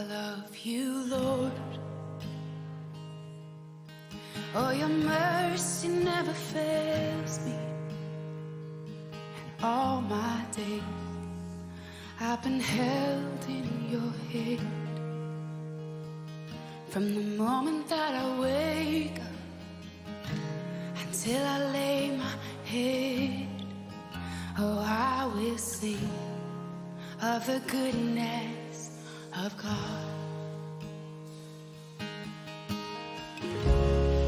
love you, Lord. Oh, your mercy never fails me. And all my days I've been held in your hand. From the moment that I wake up until I lay my head, oh, I will sing of the goodness of God.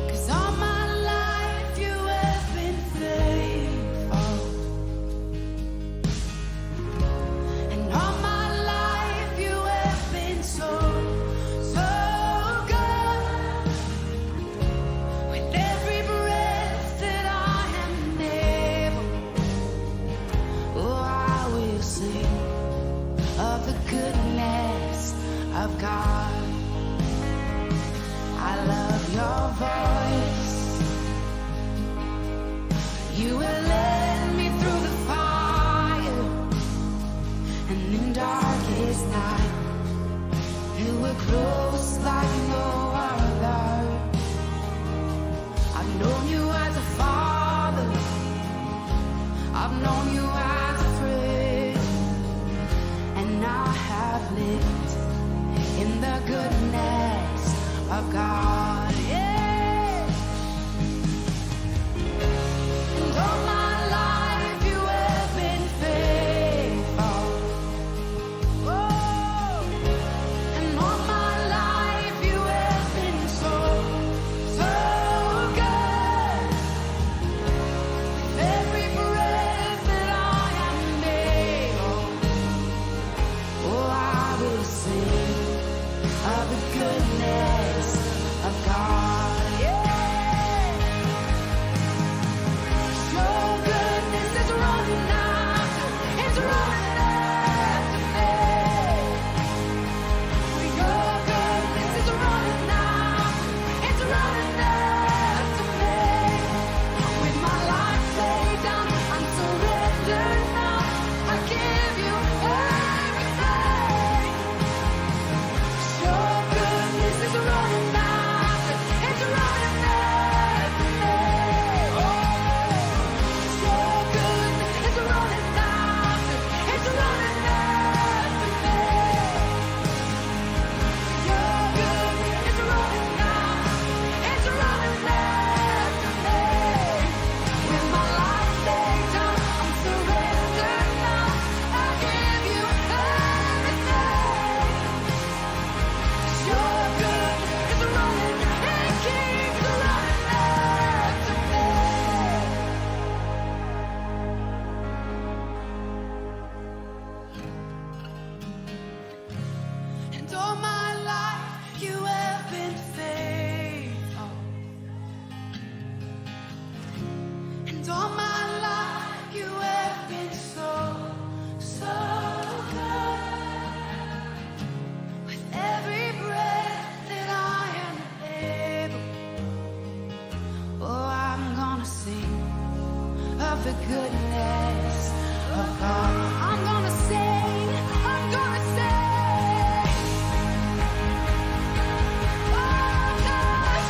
'Cause all my life you have been faithful, and all my life you have been so, so good. With every breath that I am able, oh, I will sing of the goodness of God. I love your voice. You will lead me through the fire, and in darkest night you were close like no other. I've known you as a father, I've known you as a friend, and I have lived in the goodness of God. Yeah. And all my life you have been faithful. Oh. And all my life you have been so, so good. With every breath that I am able, oh, I will sing of the goodness of God. Yeah. Your goodness is running after, it's running after me. Your goodness is running after, it's running after me. With my life laid down, I'm surrendered now. I give you everything. Your goodness is running after, it's running after me. Your goodness is running after, it's running after me. Your goodness is running after, it's running after me. With my life laid down, I'm surrendered now. I give you everything. Your goodness is running, it keeps running after me. And all my life you have been faithful, and all my life you have been so, so good. With every breath that I am able, oh, I'm gonna sing of the goodness of God. I'm gonna sing, I'm gonna sing. Oh God,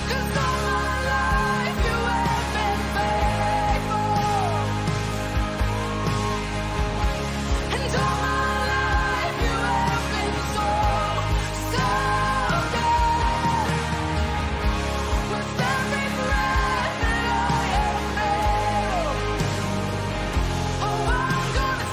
'cause all my life you have been faithful, and all my life you have been so, so good. With every breath that I am able, oh, I'm gonna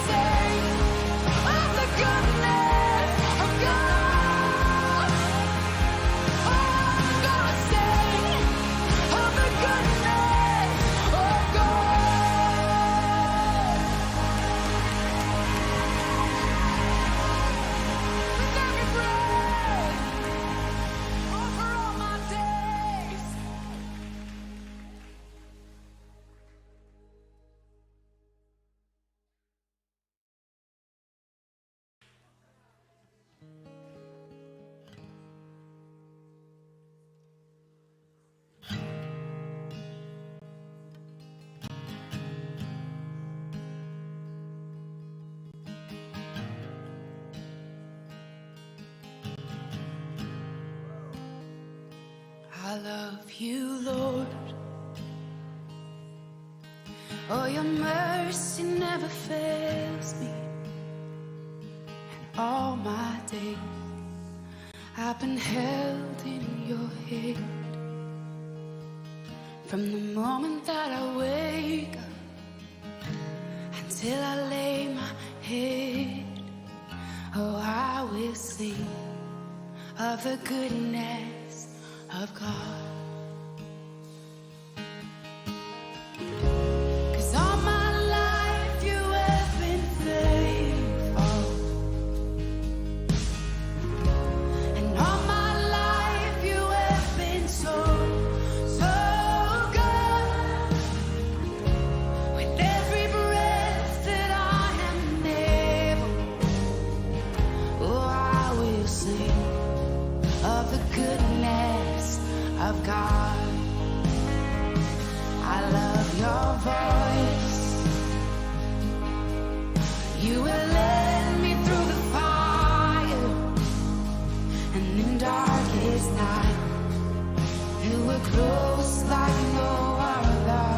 love you, Lord. Oh, your mercy never fails me. And all my days I've been held in your hand. From the moment that I wake up until I lay my head, oh, I will sing of the goodness of God. 'Cause all my life you have been faithful, and all my life you have been so, so good. With every breath that I am able, oh, I will sing of the goodness of God. I love your voice. You will lead me through the fire, and in darkest night you were close like no other.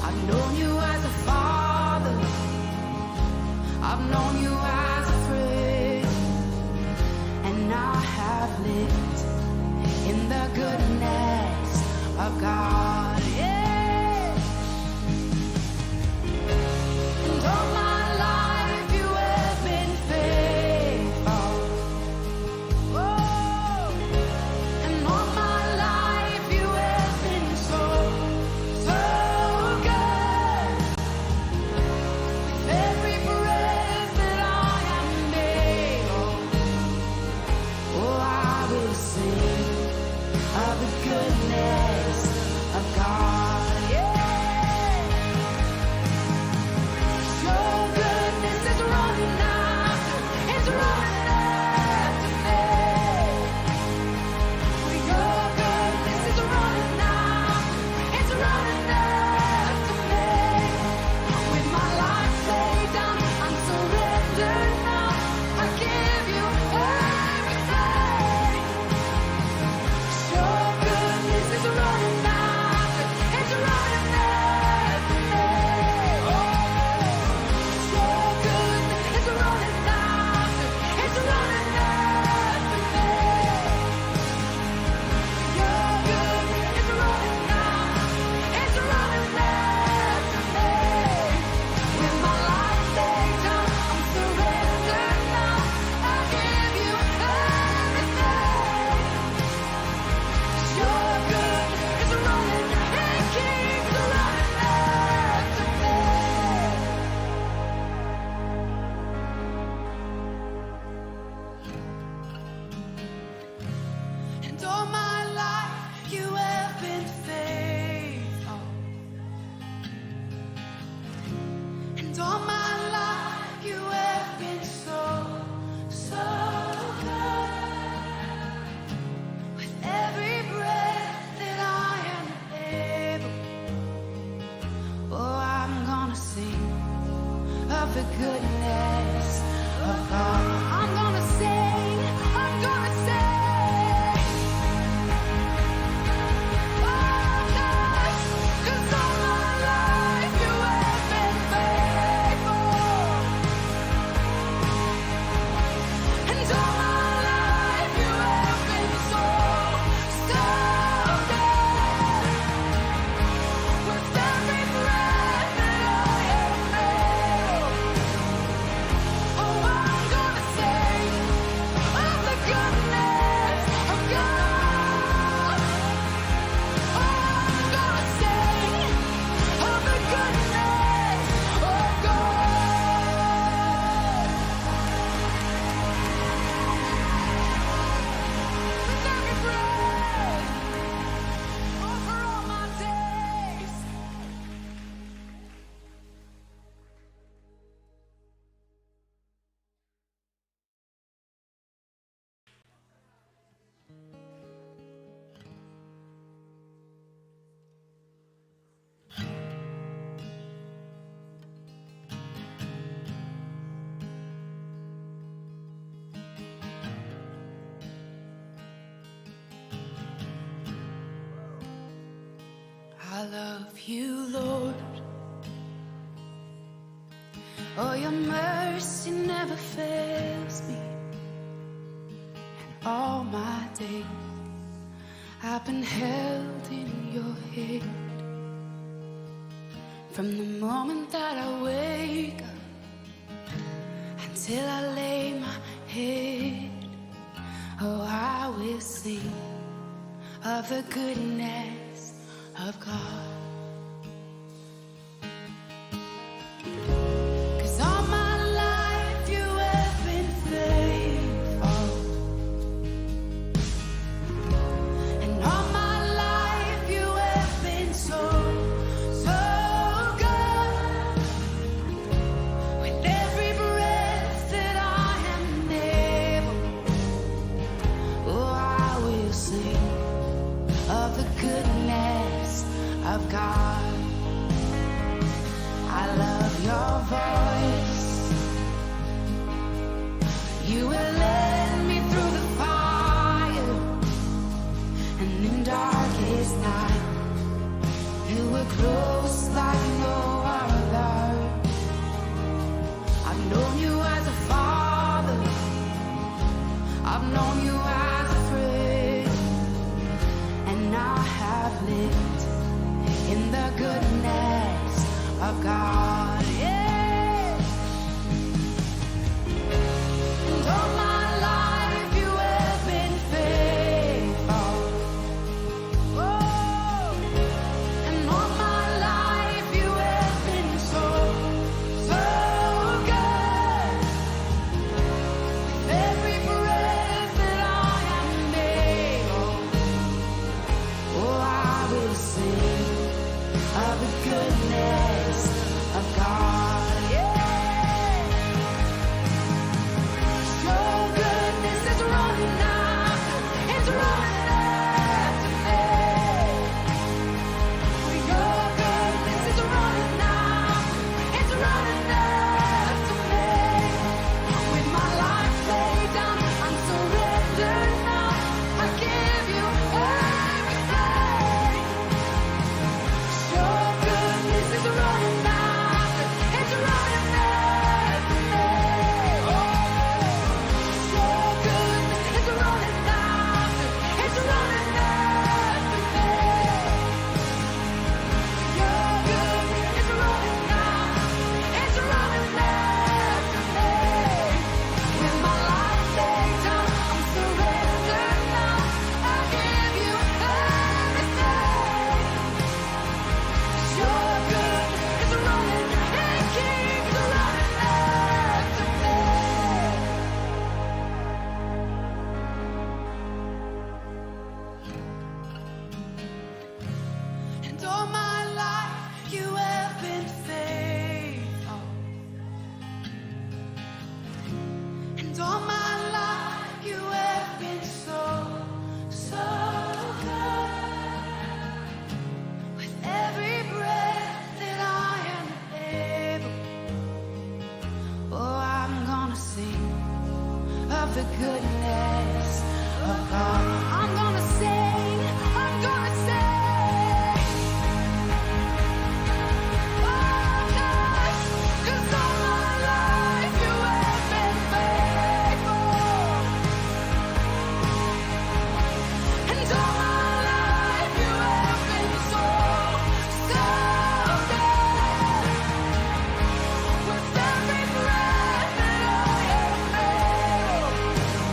I've known you as a father, I've known you as a friend, and I have lived in the goodness of God. Yeah. And all my life you have been faithful. Oh. And all my life you have been so, so good. With every breath that I am able, oh, I will sing of the goodness of God. Yeah. Your goodness is running after, it's running after me. Your goodness is running after, it's running after me. With my life laid down, I'm surrendered now. I give you everything. Your goodness is running love you, Lord. Oh, your mercy never fails me. And all my days I've been held in your hand. From the moment that I wake up until I lay my head, oh, I will sing of the goodness of God. 'Cause all my life you have been faithful, and all my life you have been so, so good. With every breath that I am able, oh, I will sing of the goodness of God. I love your voice. You will lead me through the fire, and in darkest night, you were close like no other. I've known you as a father, I've known you as a friend, and I have lived in the goodness of God. Yeah. And all my life you have been faithful. Oh, and all my life you have been so, so good. With every breath that I am able, oh, I will sing of the goodness of God. Yeah. Your goodness is running after, it's running after me. Your goodness is running after, it's running after me. With my life laid down, I'm surrendered now. I give you everything. Your goodness is running after, it's running after me. Your goodness is running after, it's running after me. Your goodness is running after, it's running after me. With my life laid down, I'm surrendered now. I give you everything. Your goodness is running, it keeps running after me. And all my life you have been faithful, and all my life you have been so, so good. With every breath that I am able, oh, I'm gonna sing of the goodness of God. I'm gonna sing, I'm gonna sing. Oh, God, 'cause all my life you have been faithful, and all my life you have been so, so good. With every breath that I am able,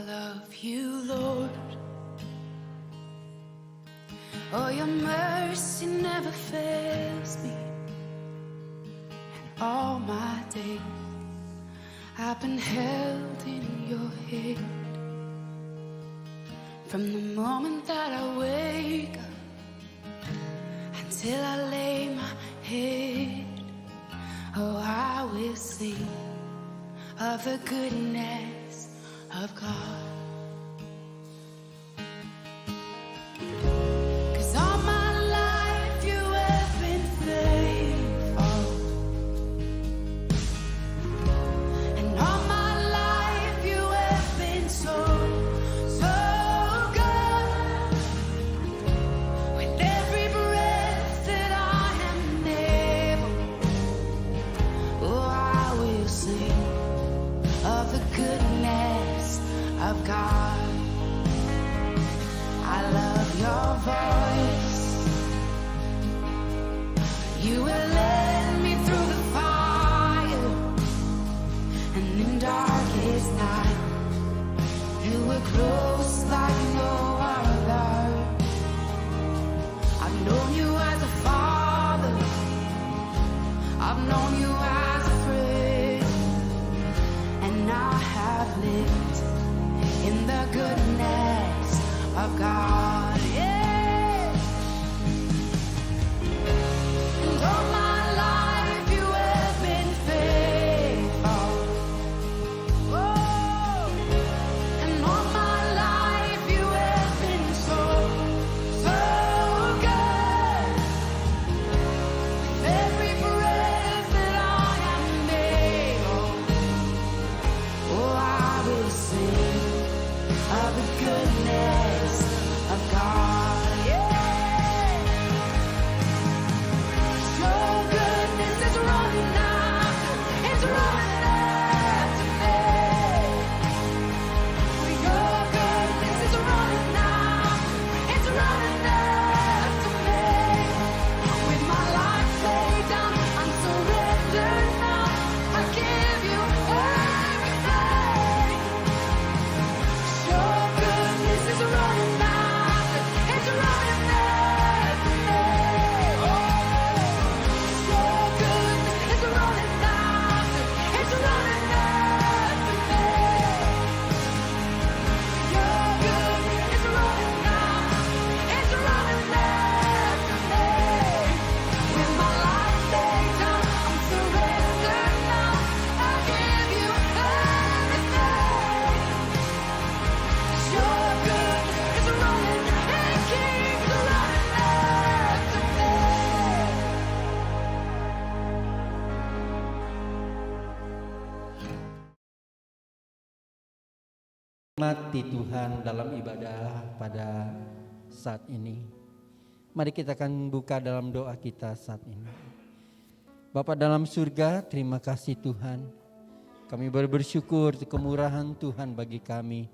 love you, Lord. Oh, your mercy never fails me. And all my days I've been held in your hand. From the moment that I wake up until I lay my head, oh, I will sing of the goodness of God. 'Cause all my life you have been faithful, and all my life you have been so, so good. With every breath that I am able, oh, I will sing of the goodness of God. I love your voice. You will lead me through the fire, and in darkest night you were close like no other. I've known you as a father, I've known you as a friend, and I have lived in the goodness of God. Yeah. And all my life you have been faithful. Oh. And all my life you have been so, so good. With every breath that I am able, oh, I will sing of the goodness of God. Yeah. Your goodness is running after, it's running after me. Your goodness is running after, it's running after me. With my life laid down, I'm surrendered now. I give you everything. Your goodness is running after, it's running after me. Oh, your goodness is running after, it's running after me. Your goodness is running after, it's running after me. With my life laid down, I'm surrendered now. I give you everything. Your goodness is running and keeps running after me. Mati Tuhan dalam ibadah pada saat ini. Mari kita akan buka dalam doa kita saat ini. Bapa dalam surga, terima kasih Tuhan. Kami boleh bersyukur untuk kemurahan Tuhan bagi kami.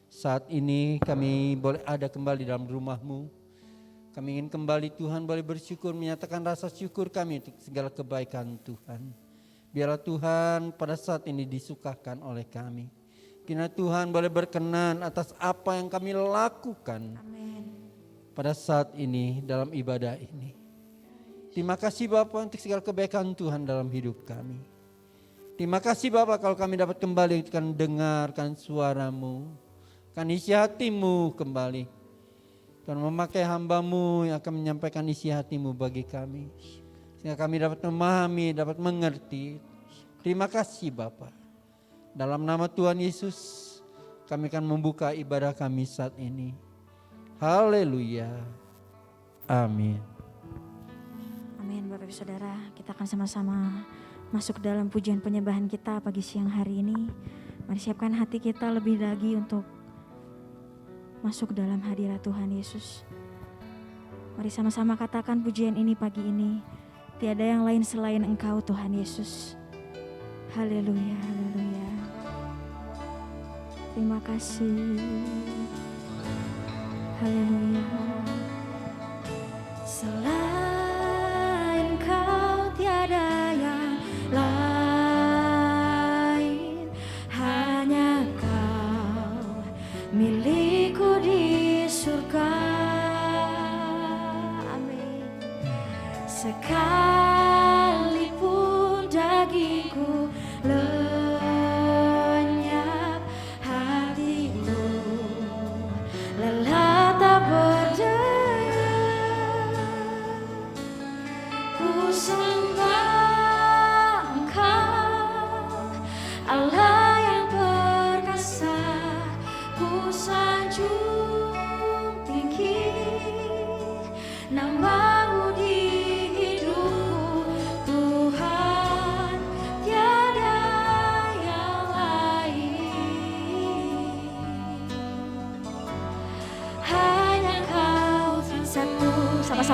Saat ini kami boleh ada kembali dalam rumah-Mu. Kami ingin kembali Tuhan boleh bersyukur, menyatakan rasa syukur kami untuk segala kebaikan Tuhan. Biarlah Tuhan pada saat ini disukakan oleh kami. Kiranya Tuhan boleh berkenan atas apa yang kami lakukan. Amin. Pada saat ini dalam ibadah ini. Terima kasih Bapa untuk segala kebaikan Tuhan dalam hidup kami. Terima kasih Bapa kalau kami dapat kembali akan dengarkan suara-Mu, akan isi hati-Mu kembali. Tuhan memakai hamba-Mu yang akan menyampaikan isi hati-Mu bagi kami. Sehingga kami dapat memahami, dapat mengerti. Terima kasih Bapa. Dalam nama Tuhan Yesus, kami akan membuka ibadah kami saat ini. Haleluya. Amin. Amin Bapak Ibu Saudara, kita akan sama-sama masuk dalam pujian penyembahan kita pagi siang hari ini. Mari siapkan hati kita lebih lagi untuk masuk dalam hadirat Tuhan Yesus. Mari sama-sama katakan pujian ini pagi ini. Tiada yang lain selain Engkau Tuhan Yesus. Haleluya, haleluya. Terima kasih. Haleluya. Selain Kau tiada yang lain, hanya Kau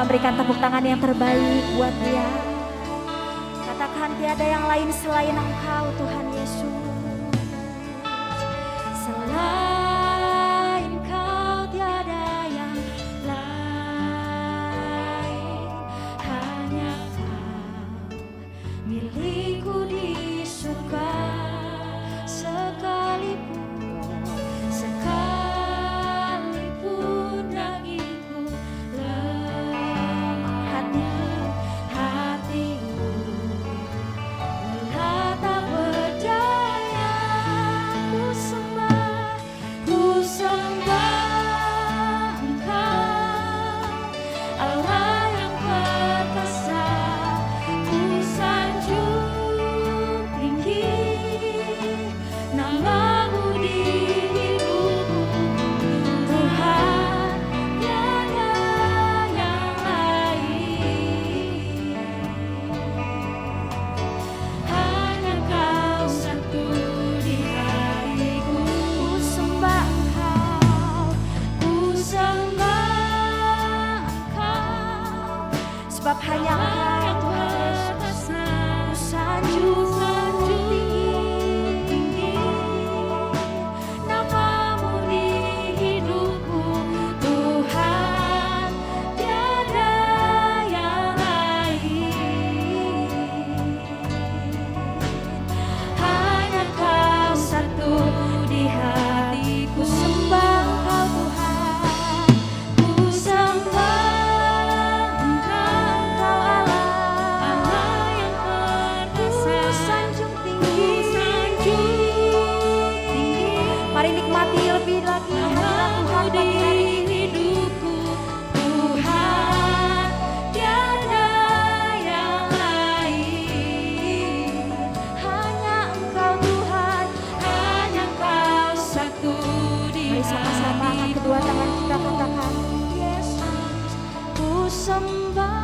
Sama-sama berikan tepuk tangan yang terbaik buat Dia. Katakan tiada yang lain selain Engkau Tuhan Yesus. Selain Kau tiada yang lain, hanya Kau milikku di surga. Sekalipun dagingku lemah, hatiku lelah tak berdaya. Ku sembah Engkau, Allah yang perkasa. Ku sanjung tinggi nama-Mu di hidupku, Tuhan, tiada yang lain. Hanya Kau satu di hatiku. Ku sembah Engkau, ku sembah Engkau, sebab hanya Engkau Tuhan Yesus. Ku sanjung tinggi nama-Mu di hidupku, Tuhan, tiada yang lain. Hanya Kau satu di hatiku. Sembah Engkau Tuhan, ku sembah Engkau, Allah yang perkasa. Ku sanjung tinggi. Mari nikmati lebih lagi hadirat Tuhan bagi hari ini. Tuhan, tiada yang lain. Hanya Engkau Tuhan, hanya Kau satu di hati. Mari sama-sama angkat kedua tangan kita, katakan, Yesus, ku sembah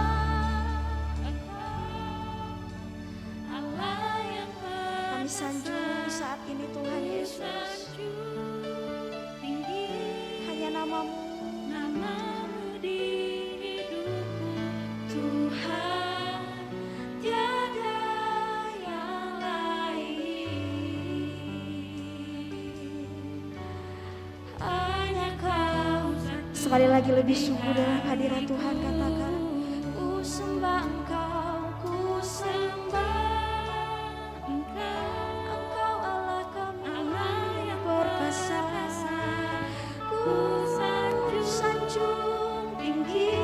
Allah yang perkasa. Kami sanjung saat ini Tuhan Yesus. Hanya nama-Mu di hidupku, Tuhan, tiada yang lain. Hanya Kau. Sekali lagi lebih sungguh dalam hadirat Tuhan, katakan, ku sembah Engkau, ku sembah Engkau, Engkau Allah kami, Allah yang perkasa. Ku sanjung tinggi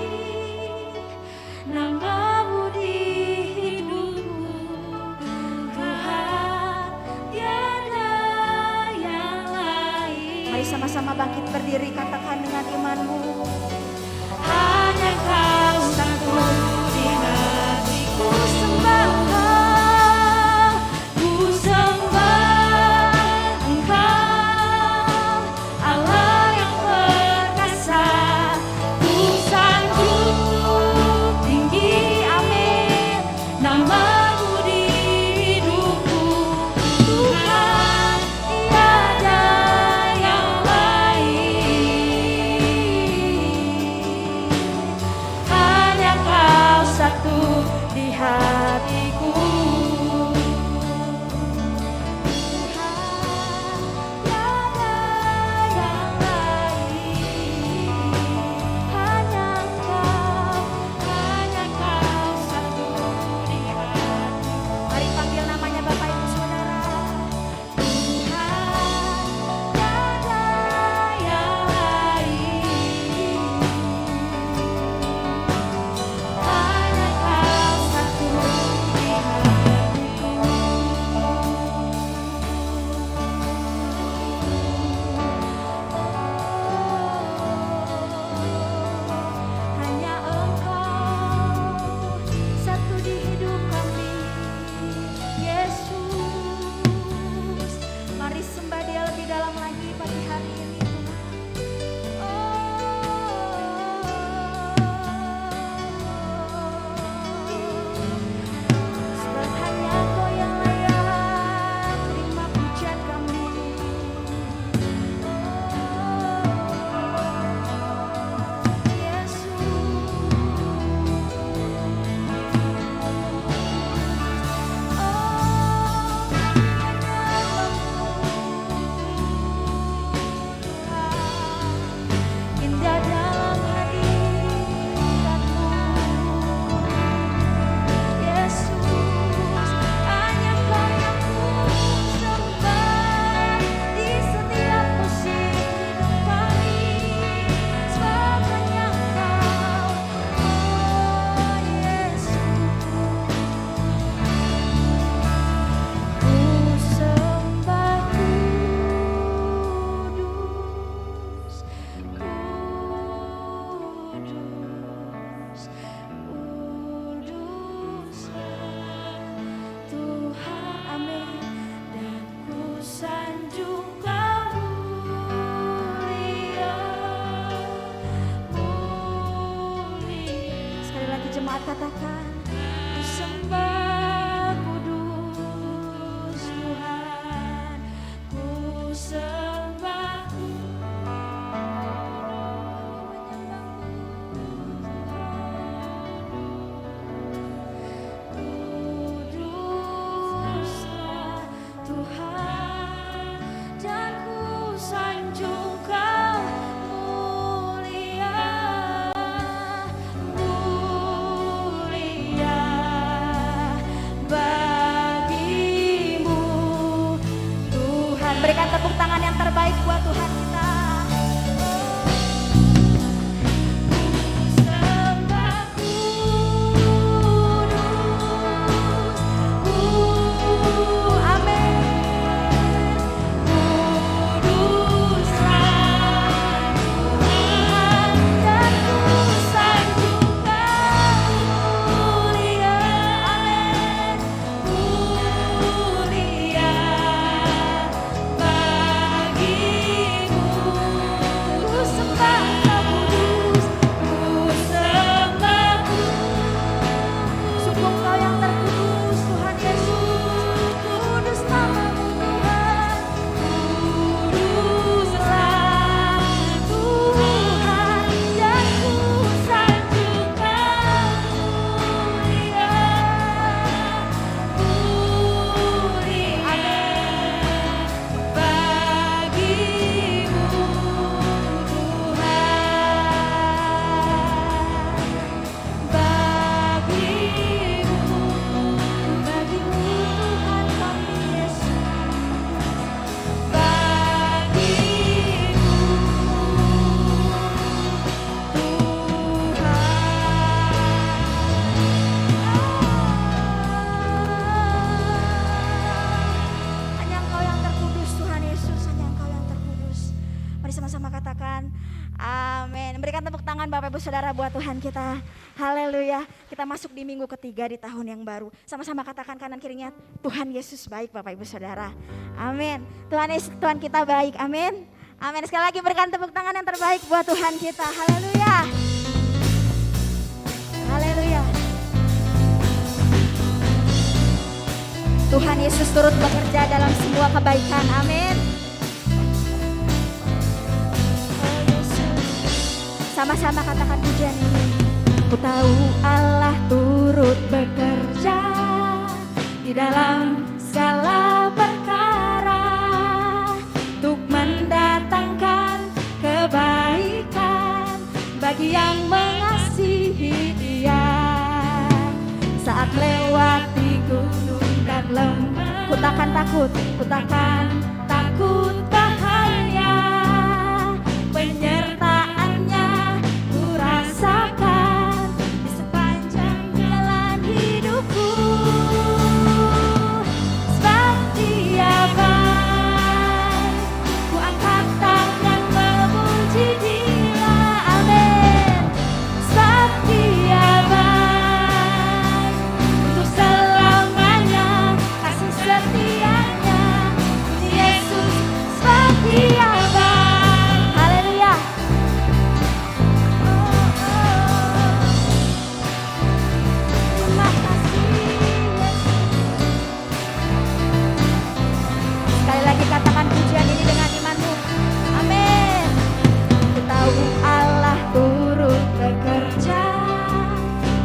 nama-Mu di hidupku, Tuhan, tiada yang lain. Mari sama-sama bangkit berdiri, katakan dengan imanmu. Hanya Kau satu di hatiku. Sembah Engkau, ku sembah Engkau, Allah yang perkasa. Ku sanjung tinggi, amin, nama-Mu di hidupku, Tuhan, tiada yang lain. katakan, ku sembah kudus Tuhan, ku sembah kuduslah Tuhan, dan ku sanjung Kau mulia, mulia bagimu Tuhan. Berikan tepuk tangan yang terbaik buat Tuhan kita. Sembah kudus, amin. Kuduslah Tuhan, dan ku sanjung Kau mulia, amin. Mulia bagimu, ku sembah Kau kudus, ku sembah sungguh Kau yang terkudus Tuhan Yesus, kudus namamu Tuhan, kuduslah Tuhan, dan ku sanjung Kau mulia, mulia bagimu Tuhan, bagimu Tuhan kami Yesus, hanya Engkau yang terkudus Tuhan Yesus, hanya Engkau yang terkudus. Mari sama-sama katakan amin. Berikan tepuk tangan Bapak Ibu Saudara buat Tuhan kita. Haleluya. Kita masuk di minggu ketiga di tahun yang baru. Sama-sama katakan kanan kirinya, Tuhan Yesus baik Bapak Ibu Saudara. Amin. Tuhan kita baik. Amin. Amin. Sekali lagi berikan tepuk tangan yang terbaik buat Tuhan kita. Haleluya. Haleluya. Tuhan Yesus turut bekerja dalam semua kebaikan. Amin. Oh Yesus. Sama-sama katakan pujian ini. Ku tahu Allah turut bekerja di dalam segala perkara untuk mendatangkan kebaikan bagi yang mengasihi Dia. Saat lewati gunung dan lembah, ku takkan takut, ku takkan takut bahaya. Penyertaannya ku rasakan di sepanjang jalan hidupku. Sebab Dia baik, ku angkat tangan memuji Dia. Amin. Sebab Dia baik, untuk selamanya kasih setianya. Puji Yesus, sebab Dia baik. Haleluya. Terima kasih Yesus. Sekali lagi katakan pujian ini dengan imanmu. Amin. Ku tahu Allah turut bekerja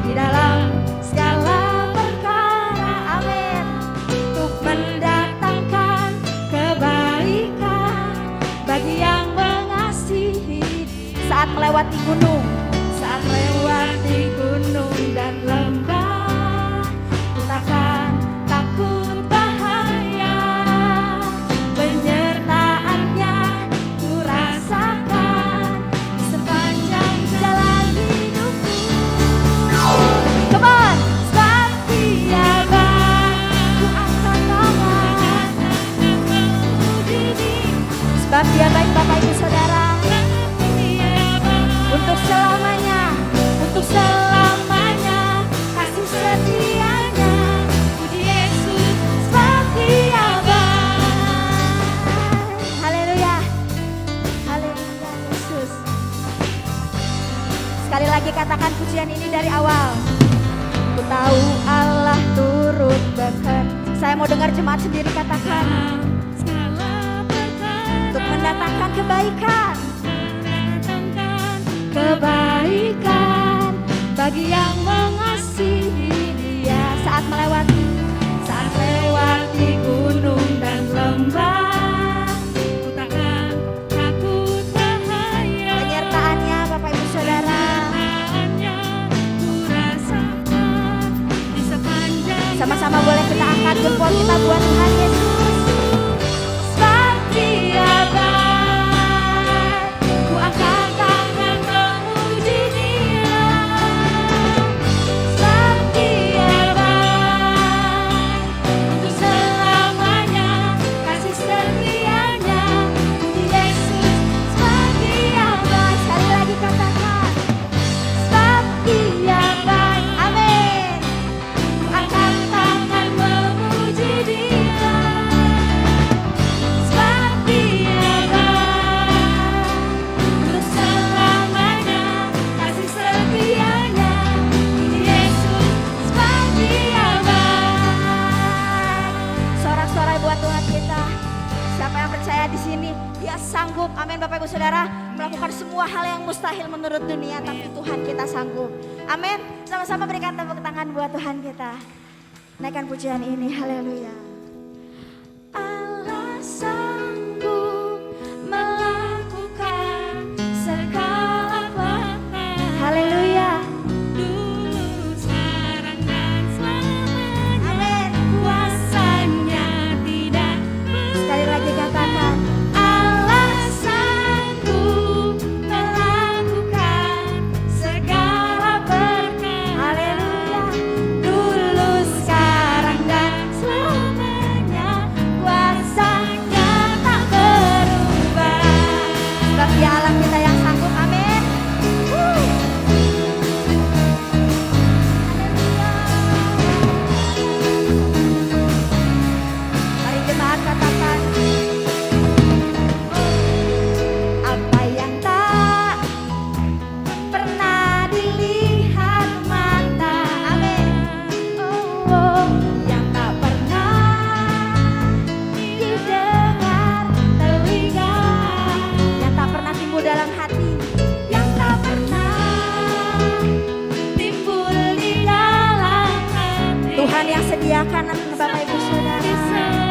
di dalam segala perkara. Amin. Untuk mendatangkan kebaikan bagi yang mengasihi. Saat melewati gunung, saat melewati gunung dan lembah, ku takkan takut bahaya. Penyertaannya ku rasakan di sepanjang jalan hidupku. Come on, sebab Dia baik, ku angkat tangan memuji Dia. Sebab Dia baik Bapak Ibu Saudara, untuk selamanya, untuk selamanya kasih setianya. Puji Yesus, sebab Dia baik. Haleluya. Haleluya Yesus. Sekali lagi katakan pujian ini dari awal. Saya mau dengar jemaat sendiri katakan. Untuk mendatangkan kebaikan. Kebaikan bagi yang mengasihi Dia. Saat melewati gunung dan lembah, Ku takkan takut bahaya. penyertaannya Bapak Ibu Saudara. Hanya ku rasakan di sepanjang Sama-sama boleh kita angkat jempol kita buat Tuhan Yesus. Sebab Dia baik, ku angkat tangan memuji Dia. Sebab Dia baik, untuk selamanya kasih setianya. Puji Yesus, sebab Dia baik. Sekali lagi katakan, sebab Dia baik. Amin. Ku angkat tangan memuji Dia. Sebab Dia baik, untuk selamanya kasih setianya. Puji Yesus, sebab Dia baik. Sorak-sorai buat Tuhan kita. Siapa yang percaya di sini, Dia sanggup. Amin Bapak Ibu Saudara, melakukan semua hal yang mustahil menurut dunia, tapi Tuhan kita sanggup. Amin. Sama-sama berikan tepuk tangan buat Tuhan kita. Naikkan pujian ini, haleluya. Allah sanggup melakukan segala perkara. Haleluya. dulu, sekarang dan selamanya. Amin. Kuasanya tidak Sekali lagi katakan, Allah sanggup melakukan segala perkara. Haleluya. Dulu, sekarang dan selamanya, kuasanya tak berubah. Sebab Dia Allah kita yang sanggup. Amin. Mari jemaat katakan, apa yang tak pernah dilihat mata. Amin. Yang tak pernah didengar telinga, yang tak pernah timbul dalam hati, yang tak pernah timbul di dalam hati. Tuhan yang sediakan Bapak Ibu Saudara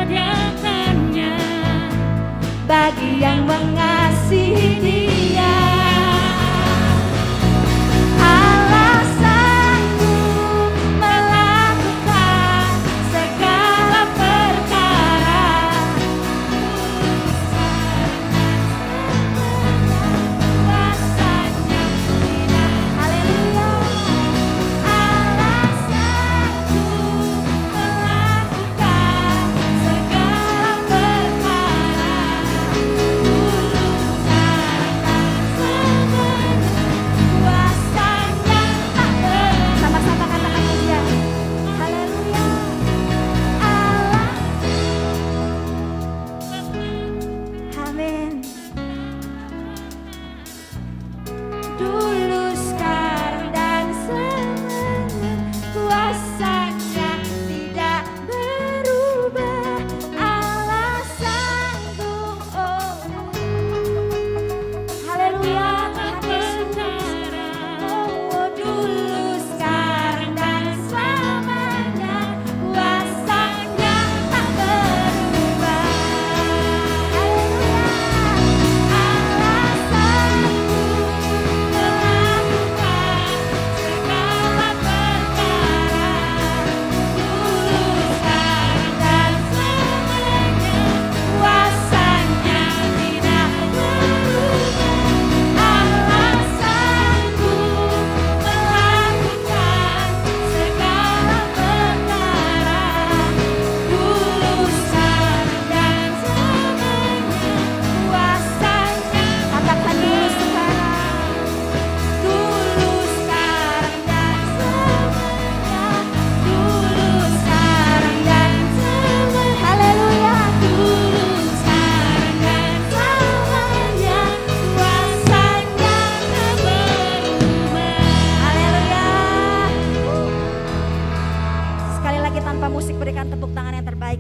disediakannya bagi yang mengasihi Dia. Allah sanggup melakukan segala perkara. Kuasanya tidak. Haleluya. Allah sanggup melakukan segala perkara. Dulu, sekarang, dan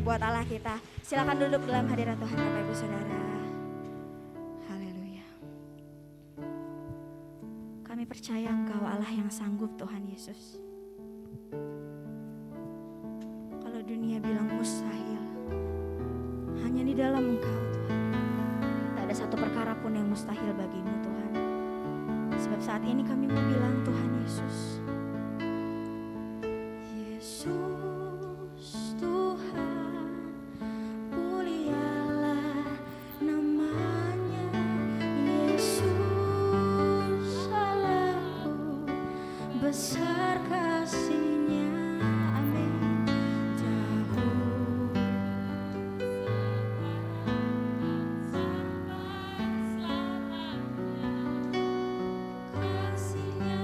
buat Allah kita. Silakan duduk dalam hadirat Tuhan Bapak Ibu Saudara. Haleluya. Kami percaya Engkau Allah yang sanggup Tuhan Yesus. Kalau dunia bilang mustahil, hanya di dalam Engkau Tuhan. Tak ada satu perkara pun yang mustahil bagimu Tuhan. Sebab saat ini kami mau bilang Tuhan Yesus. Yesus Tuhan, mulialah namanya. Yesus Allahku, besar kasih-Nya. Amin. Jauh kasih-Nya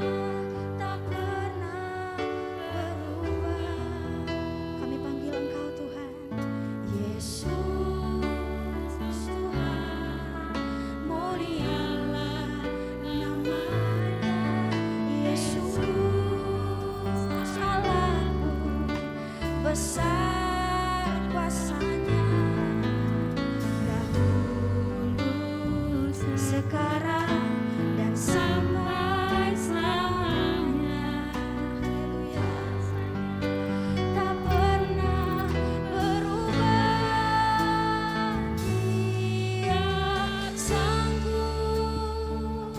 tak pernah berubah. Kami panggil Engkau Tuhan. Yesus Tuhan, mulialah namanya. Yesus Allahku, besar kuasa-Nya. Dahulu, sekarang, dan sampai selamanya. Haleluya. Tak pernah berubah. Dia sanggup,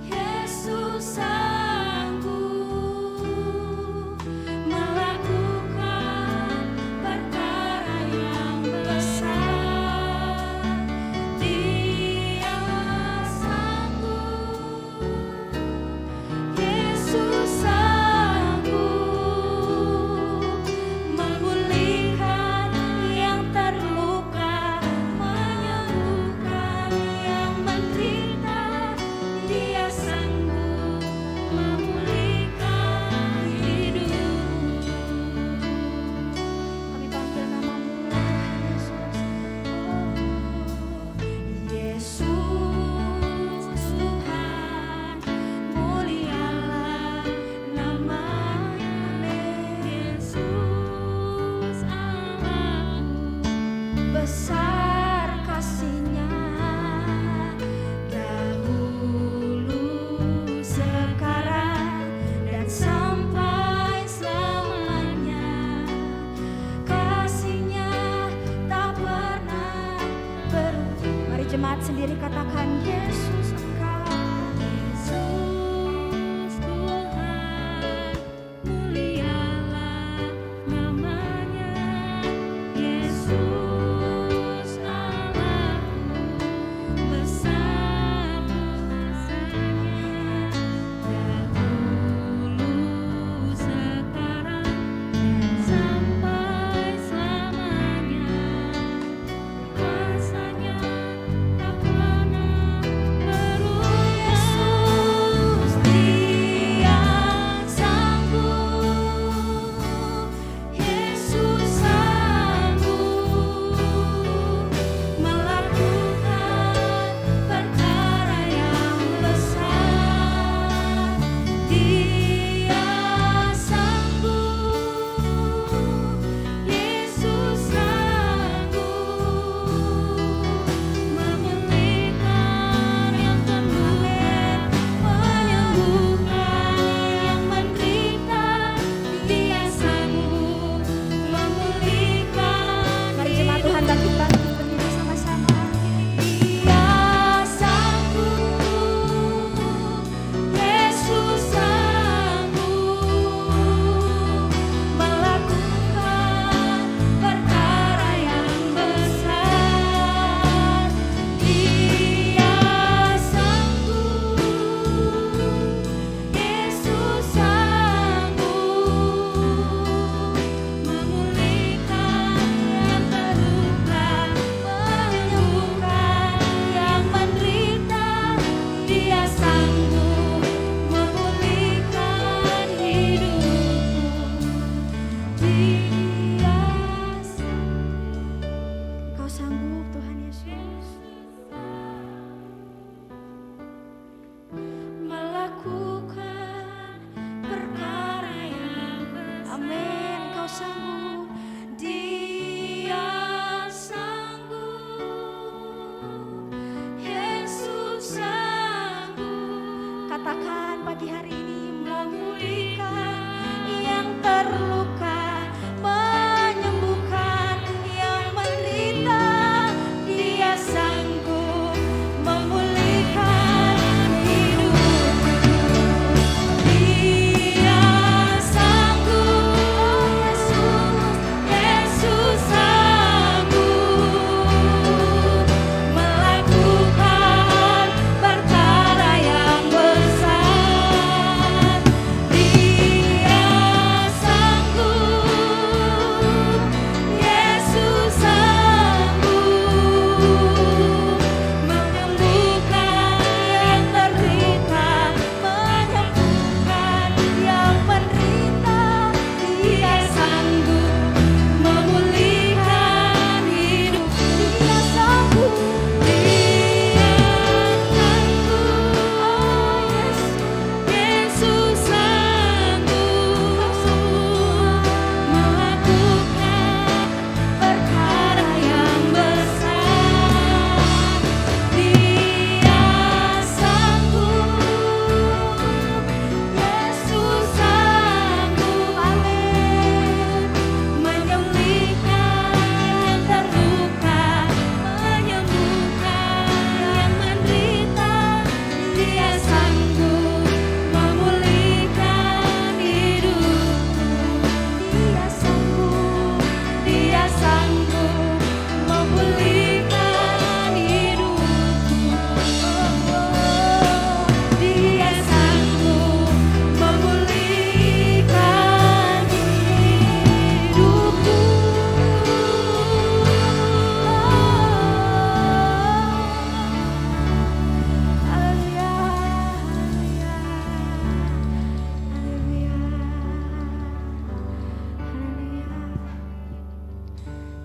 Yesus sanggup melakukan perkara yang besar. Dia sanggup, Yesus sanggup memulihkan yang terluka, menyembuhkan yang menderita. Dia sanggup memulihkan hidup. Kami panggil namamu Tuhan Yesus. Yesus Tuhan, mulialah namanya. Yesus Allahku, besar kasih-Nya. Dahulu, sekarang, dan sampai selamanya. Kasih-Nya tak pernah berubah. Mari jemaat sendiri katakan Yesus Engkau. Yesus Tuhan, mulialah namanya. Yesus Allahku, besar kuasa-Nya. Dahulu, sekarang, dan sampai selamanya. Kuasa-Nya tak pernah berubah.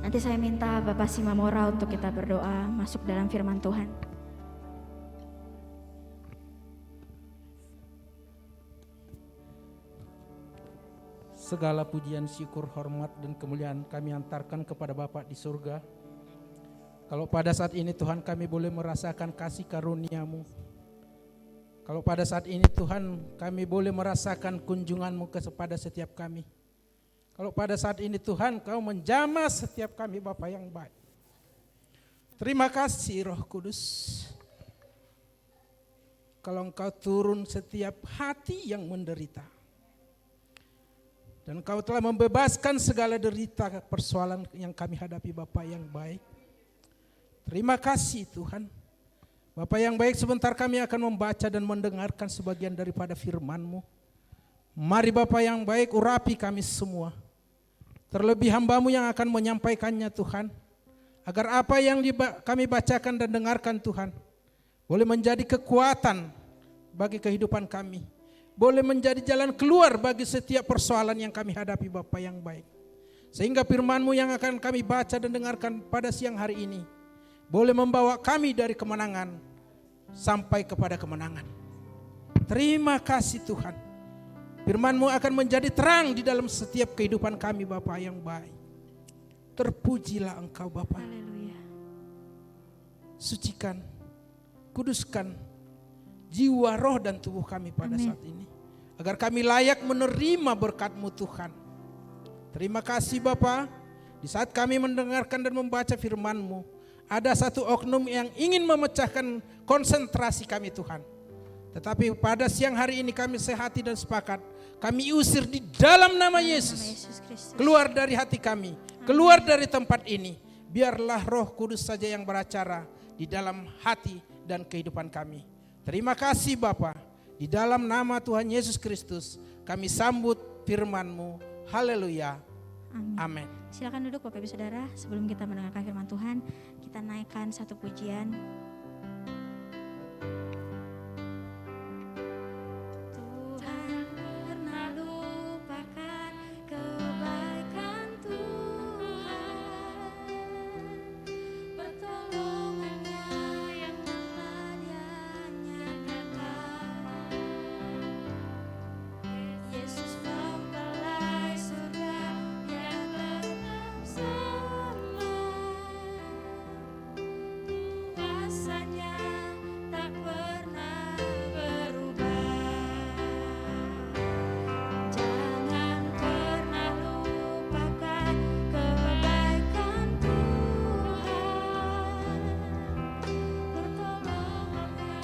Nanti saya minta Bapak Simamora untuk kita berdoa masuk dalam firman Tuhan. Segala pujian, syukur, hormat, dan kemuliaan kami antarkan kepada Bapa di surga. Kalau pada saat ini Tuhan kami boleh merasakan kasih karunia-Mu. Kalau pada saat ini Tuhan kami boleh merasakan kunjungan-Mu kepada setiap kami. Kalau pada saat ini Tuhan Kau menjamah setiap kami Bapa yang baik. Terima kasih Roh Kudus. Kalau Engkau turun setiap hati yang menderita. Dan Kau telah membebaskan segala derita persoalan yang kami hadapi Bapa yang baik. Terima kasih Tuhan. Bapa yang baik, sebentar kami akan membaca dan mendengarkan sebagian daripada firman-Mu. Mari Bapa yang baik, urapi kami semua. Terlebih hamba-Mu yang akan menyampaikannya Tuhan. Agar apa yang kami bacakan dan dengarkan Tuhan boleh menjadi kekuatan bagi kehidupan kami. Boleh menjadi jalan keluar bagi setiap persoalan yang kami hadapi Bapa yang baik. Sehingga firman-Mu yang akan kami baca dan dengarkan pada siang hari ini boleh membawa kami dari kemenangan sampai kepada kemenangan. Terima kasih Tuhan. Firman-Mu akan menjadi terang di dalam setiap kehidupan kami Bapa yang baik. Terpujilah Engkau Bapa. Haleluya. Sucikan, kuduskan jiwa, roh, dan tubuh kami pada saat ini. Agar kami layak menerima berkat-Mu Tuhan. Terima kasih Bapa. Di saat kami mendengarkan dan membaca firman-Mu, ada satu oknum yang ingin memecahkan konsentrasi kami Tuhan. Tetapi pada siang hari ini kami sehati dan sepakat. Kami usir di dalam nama Yesus. Keluar dari hati kami. Keluar dari tempat ini. Biarlah Roh Kudus saja yang beracara di dalam hati dan kehidupan kami. Terima kasih Bapa. Di dalam nama Tuhan Yesus Kristus kami sambut firman-Mu. Haleluya. Amin. Silakan duduk Bapak Ibu Saudara. Sebelum kita mendengarkan firman Tuhan, kita naikkan satu pujian. Tuhan pernah lupakan kebaikan Tuhan, pertolongannya yang telah Dia nyatakan. Yesus mempelai surga yang tetap sama. Kuasanya tak pernah berubah. Jangan pernah lupakan kebaikan Tuhan, pertolongannya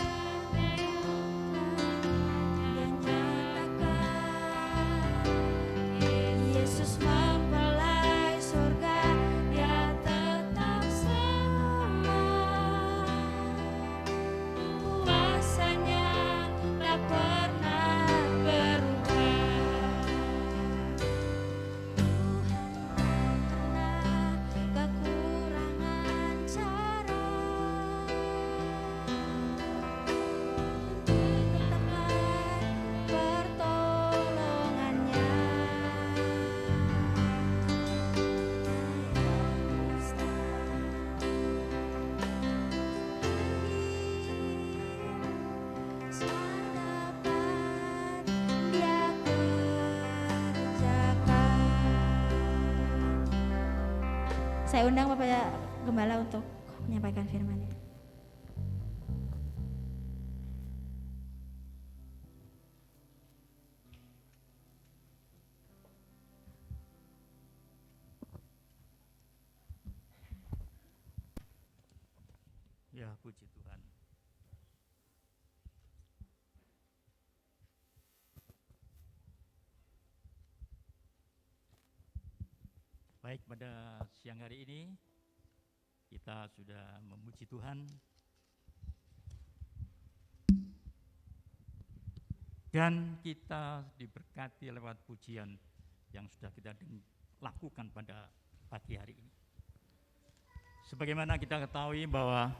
yang nyatakan. Yesus mempelai surga, Dia tetap sama. Kuasanya tak pernah berubah. Tuhan pernah kekurangan cara untuk tetapkan pertolongannya. Dapat Dia kerjakan. Saya undang Bapak Gembala untuk menyampaikan firman. Ya, puji Tuhan. Baik, pada siang hari ini kita sudah memuji Tuhan dan kita diberkati lewat pujian yang sudah kita lakukan pada pagi hari ini. Sebagaimana kita ketahui bahwa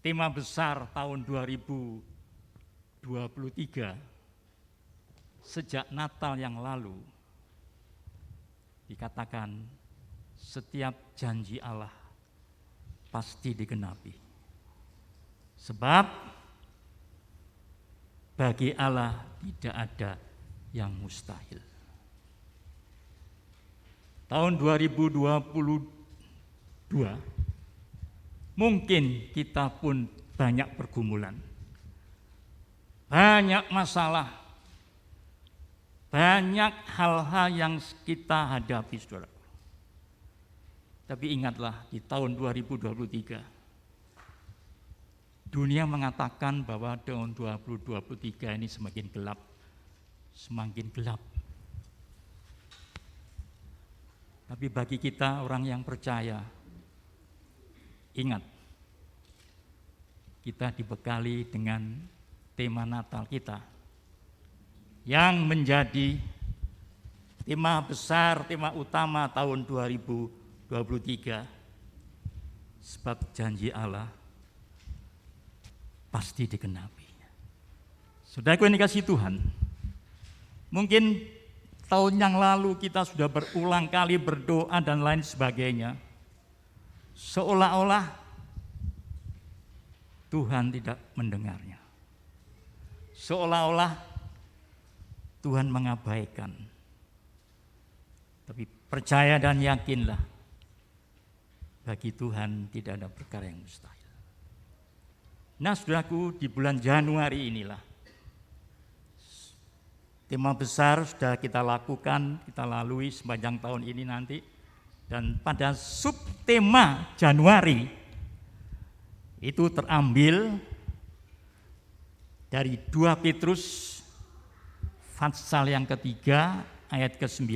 tema besar tahun 2023 sejak Natal yang lalu dikatakan setiap janji Allah pasti digenapi. Sebab bagi Allah tidak ada yang mustahil. Tahun 2022 mungkin kita pun banyak pergumulan, banyak masalah, banyak hal-hal yang kita hadapi, saudara. Tapi ingatlah, di tahun 2023 dunia mengatakan bahwa tahun 2023 ini semakin gelap, semakin gelap. Tapi bagi kita orang yang percaya, ingat, kita dibekali dengan tema Natal kita yang menjadi tema besar, tema utama tahun 2023. Sebab janji Allah pasti digenapi. Saudaraku yang dikasihi Tuhan, mungkin tahun yang lalu kita sudah berulang kali berdoa dan lain sebagainya, seolah-olah Tuhan tidak mendengarnya, seolah-olah Tuhan mengabaikan. Tapi percaya dan yakinlah, bagi Tuhan tidak ada perkara yang mustahil. Nah, saudaraku, di bulan Januari inilah tema besar sudah kita lakukan, kita lalui sepanjang tahun ini nanti. Dan pada subtema Januari itu terambil dari 2 Petrus pasal yang ketiga ayat ke-9.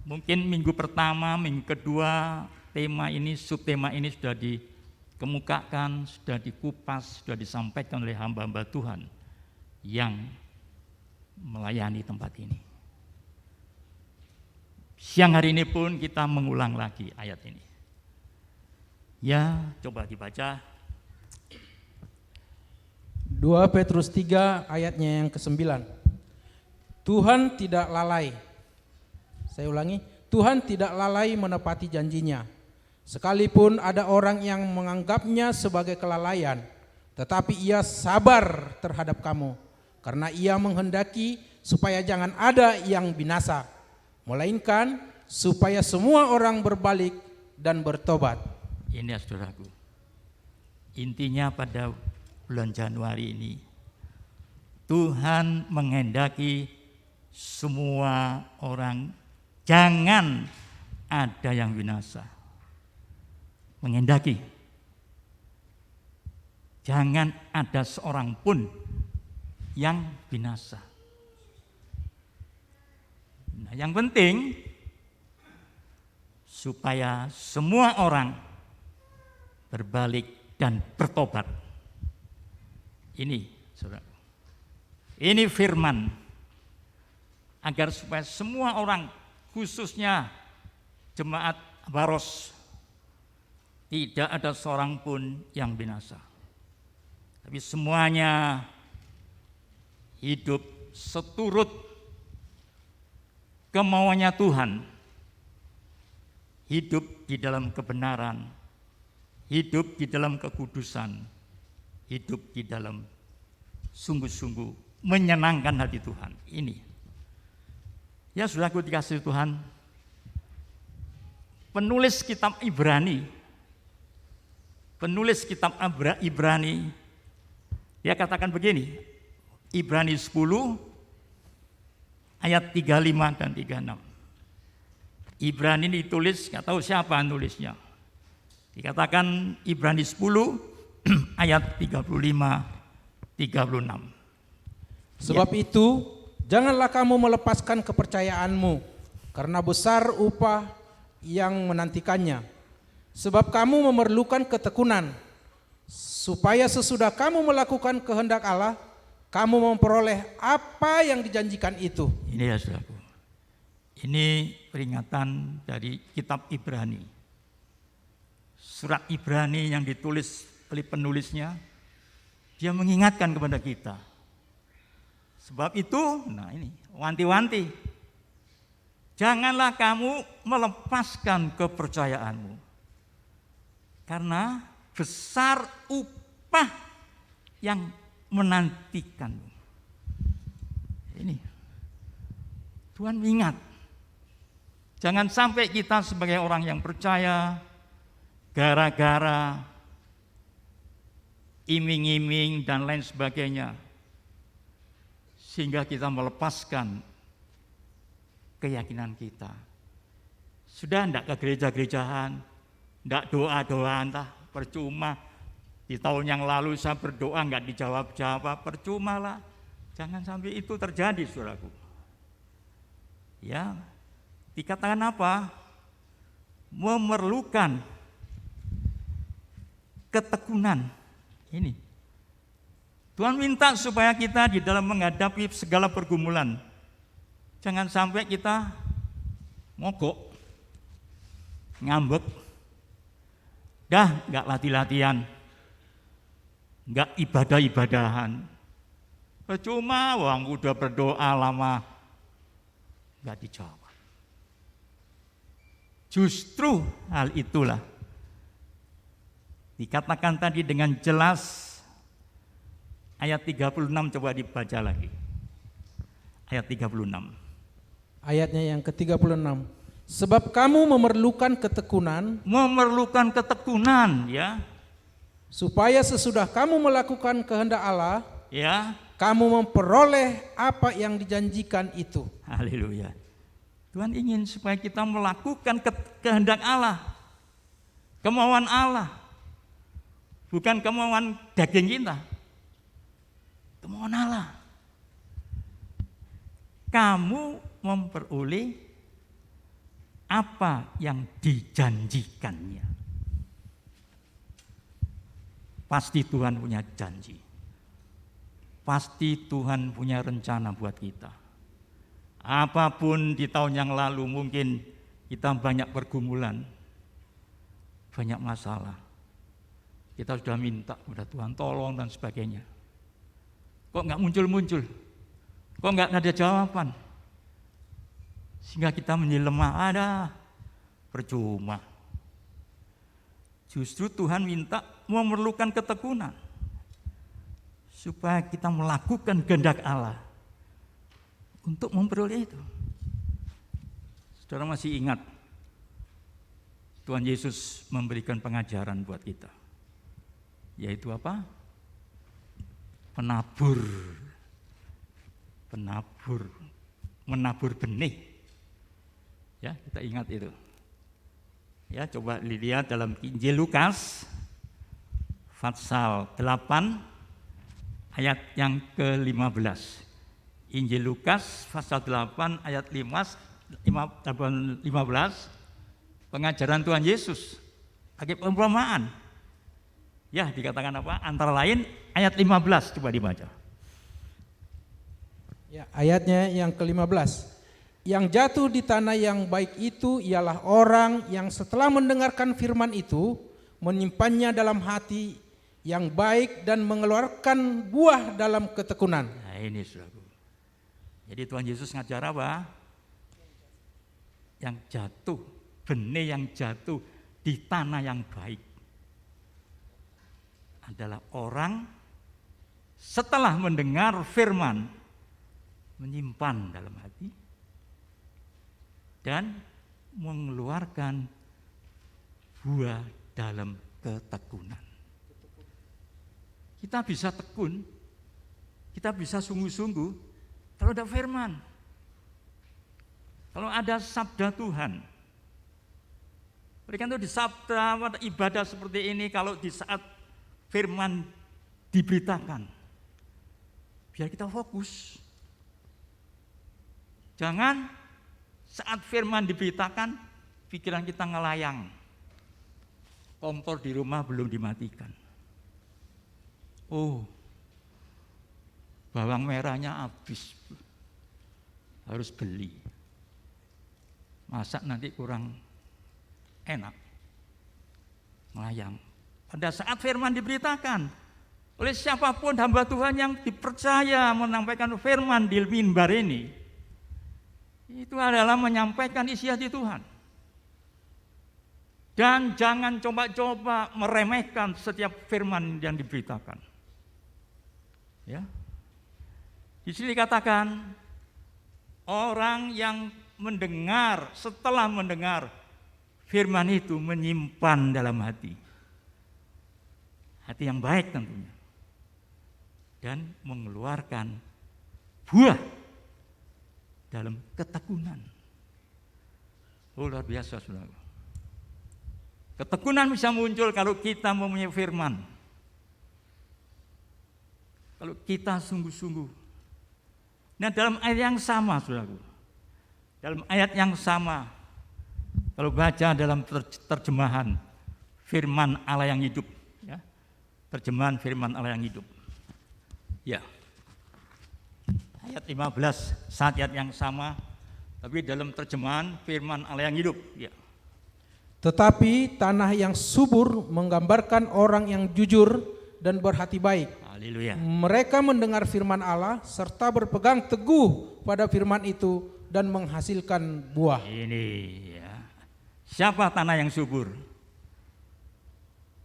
Mungkin minggu pertama, minggu kedua tema ini, subtema ini sudah dikemukakan, sudah dikupas, sudah disampaikan oleh hamba-hamba Tuhan yang melayani tempat ini. Siang hari ini pun kita mengulang lagi ayat ini. Ya, coba dibaca. 2 Petrus 3 ayatnya yang ke-9. Tuhan tidak lalai. Saya ulangi, Tuhan tidak lalai menepati janjinya. Sekalipun ada orang yang menganggapnya sebagai kelalaian, tetapi ia sabar terhadap kamu, karena ia menghendaki supaya jangan ada yang binasa, melainkan supaya semua orang berbalik dan bertobat. Ini ya saudaraku, intinya pada bulan Januari ini, Tuhan menghendaki semua orang jangan ada yang binasa. Menghendaki jangan ada seorang pun yang binasa. Nah, yang penting supaya semua orang berbalik dan bertobat. Ini, saudara, ini firman agar supaya semua orang, khususnya jemaat Baros, tidak ada seorang pun yang binasa, tapi semuanya hidup seturut kemauannya Tuhan, hidup di dalam kebenaran, hidup di dalam kekudusan, hidup di dalam sungguh-sungguh menyenangkan hati Tuhan. Ini ya, saudaraku dikasihi Tuhan, penulis kitab Ibrani, dia katakan begini, Ibrani 10 ayat 35 dan 36. Ibrani ini ditulis, nggak tahu siapa nulisnya. Dikatakan Ibrani 10 ayat 35-36. Sebab itu janganlah kamu melepaskan kepercayaanmu, karena besar upah yang menantikannya. Sebab kamu memerlukan ketekunan, supaya sesudah kamu melakukan kehendak Allah, kamu memperoleh apa yang dijanjikan itu. Ini ya saudaraku, ini peringatan dari kitab Ibrani. Surat Ibrani yang ditulis oleh penulisnya, dia mengingatkan kepada kita. Sebab itu, nah ini, wanti-wanti. Janganlah kamu melepaskan kepercayaanmu, karena besar upah yang menantikanmu. Ini Tuhan ingat, jangan sampai kita sebagai orang yang percaya gara-gara iming-iming dan lain sebagainya, sehingga kita melepaskan keyakinan kita. Sudah enggak ke gereja-gerejahan, enggak doa-doa, entah percuma. Di tahun yang lalu saya berdoa enggak dijawab-jawab, percuma lah. Jangan sampai itu terjadi, saudaraku. Ya, dikatakan apa? Memerlukan ketekunan. Ini Tuhan minta supaya kita di dalam menghadapi segala pergumulan, jangan sampai kita mogok, ngambek, dah nggak latih-latihan, nggak ibadah-ibadahan, percuma, wong udah berdoa lama, nggak dijawab. Justru hal itulah dikatakan tadi dengan jelas. Ayat 36 coba dibaca lagi. Ayat 36. Ayatnya yang ke-36. Sebab kamu memerlukan ketekunan, Memerlukan ketekunan, ya. supaya sesudah kamu melakukan kehendak Allah, Ya. kamu memperoleh apa yang dijanjikan itu. Haleluya. Tuhan ingin supaya kita melakukan kehendak Allah. Kemauan Allah. Bukan kemauan daging kita. Kemauan Allah. Kamu memperoleh apa yang dijanjikannya. Pasti Tuhan punya janji. Pasti Tuhan punya rencana buat kita. Apapun di tahun yang lalu mungkin kita banyak pergumulan, banyak masalah. Kita sudah minta kepada Tuhan tolong dan sebagainya. Kok nggak muncul-muncul? Kok nggak ada jawaban? Sehingga kita menjadi lemah, ada percuma. Justru Tuhan minta memerlukan ketekunan supaya kita melakukan kehendak Allah untuk memperoleh itu. Saudara masih ingat Tuhan Yesus memberikan pengajaran buat kita, yaitu apa? Menabur benih. Ya, kita ingat itu. Ya, coba dilihat dalam Injil Lukas pasal 8 ayat yang ke-15. Injil Lukas pasal 8 ayat 15, pengajaran Tuhan Yesus pakai perumpamaan. Ya, dikatakan apa? Antara lain ayat 15, coba dibaca. Ya, ayatnya yang ke-15. Yang jatuh di tanah yang baik itu ialah orang yang setelah mendengarkan firman itu menyimpannya dalam hati yang baik dan mengeluarkan buah dalam ketekunan. Nah, ini saudaraku. Jadi Tuhan Yesus ngajar apa? Yang jatuh, benih yang jatuh di tanah yang baik adalah orang setelah mendengar firman menyimpan dalam hati dan mengeluarkan buah dalam ketekunan. Kita bisa tekun, kita bisa sungguh-sungguh kalau ada firman, kalau ada sabda Tuhan. Mereka itu di sabda ibadah seperti ini, kalau di saat firman diberitakan, biar kita fokus. Jangan saat firman diberitakan, pikiran kita ngelayang. Kompor di rumah belum dimatikan. Oh, bawang merahnya habis, harus beli. Masak nanti kurang enak, melayang. Pada saat firman diberitakan oleh siapapun hamba Tuhan yang dipercaya menyampaikan firman di mimbar ini, Itu adalah menyampaikan isi hati Tuhan. Dan jangan coba-coba meremehkan setiap firman yang diberitakan. Ya. Di sini dikatakan orang yang mendengar, setelah mendengar firman itu menyimpan dalam hati. Hati yang baik tentunya. Dan mengeluarkan buah dalam ketekunan. Oh, luar biasa, saudara. Ketekunan bisa muncul kalau kita mempunyai firman. Kalau kita sungguh-sungguh. Nah, dalam ayat yang sama, saudara. Dalam ayat yang sama, kalau baca dalam terjemahan firman Allah yang hidup, ya. Terjemahan firman Allah yang hidup. Ya. Ayat 15, saat ayat yang sama, tapi dalam terjemahan firman Allah yang hidup, ya. Tetapi tanah yang subur menggambarkan orang yang jujur dan berhati baik. Haleluya. Mereka mendengar firman Allah serta berpegang teguh pada firman itu dan menghasilkan buah. Ini ya. Siapa tanah yang subur?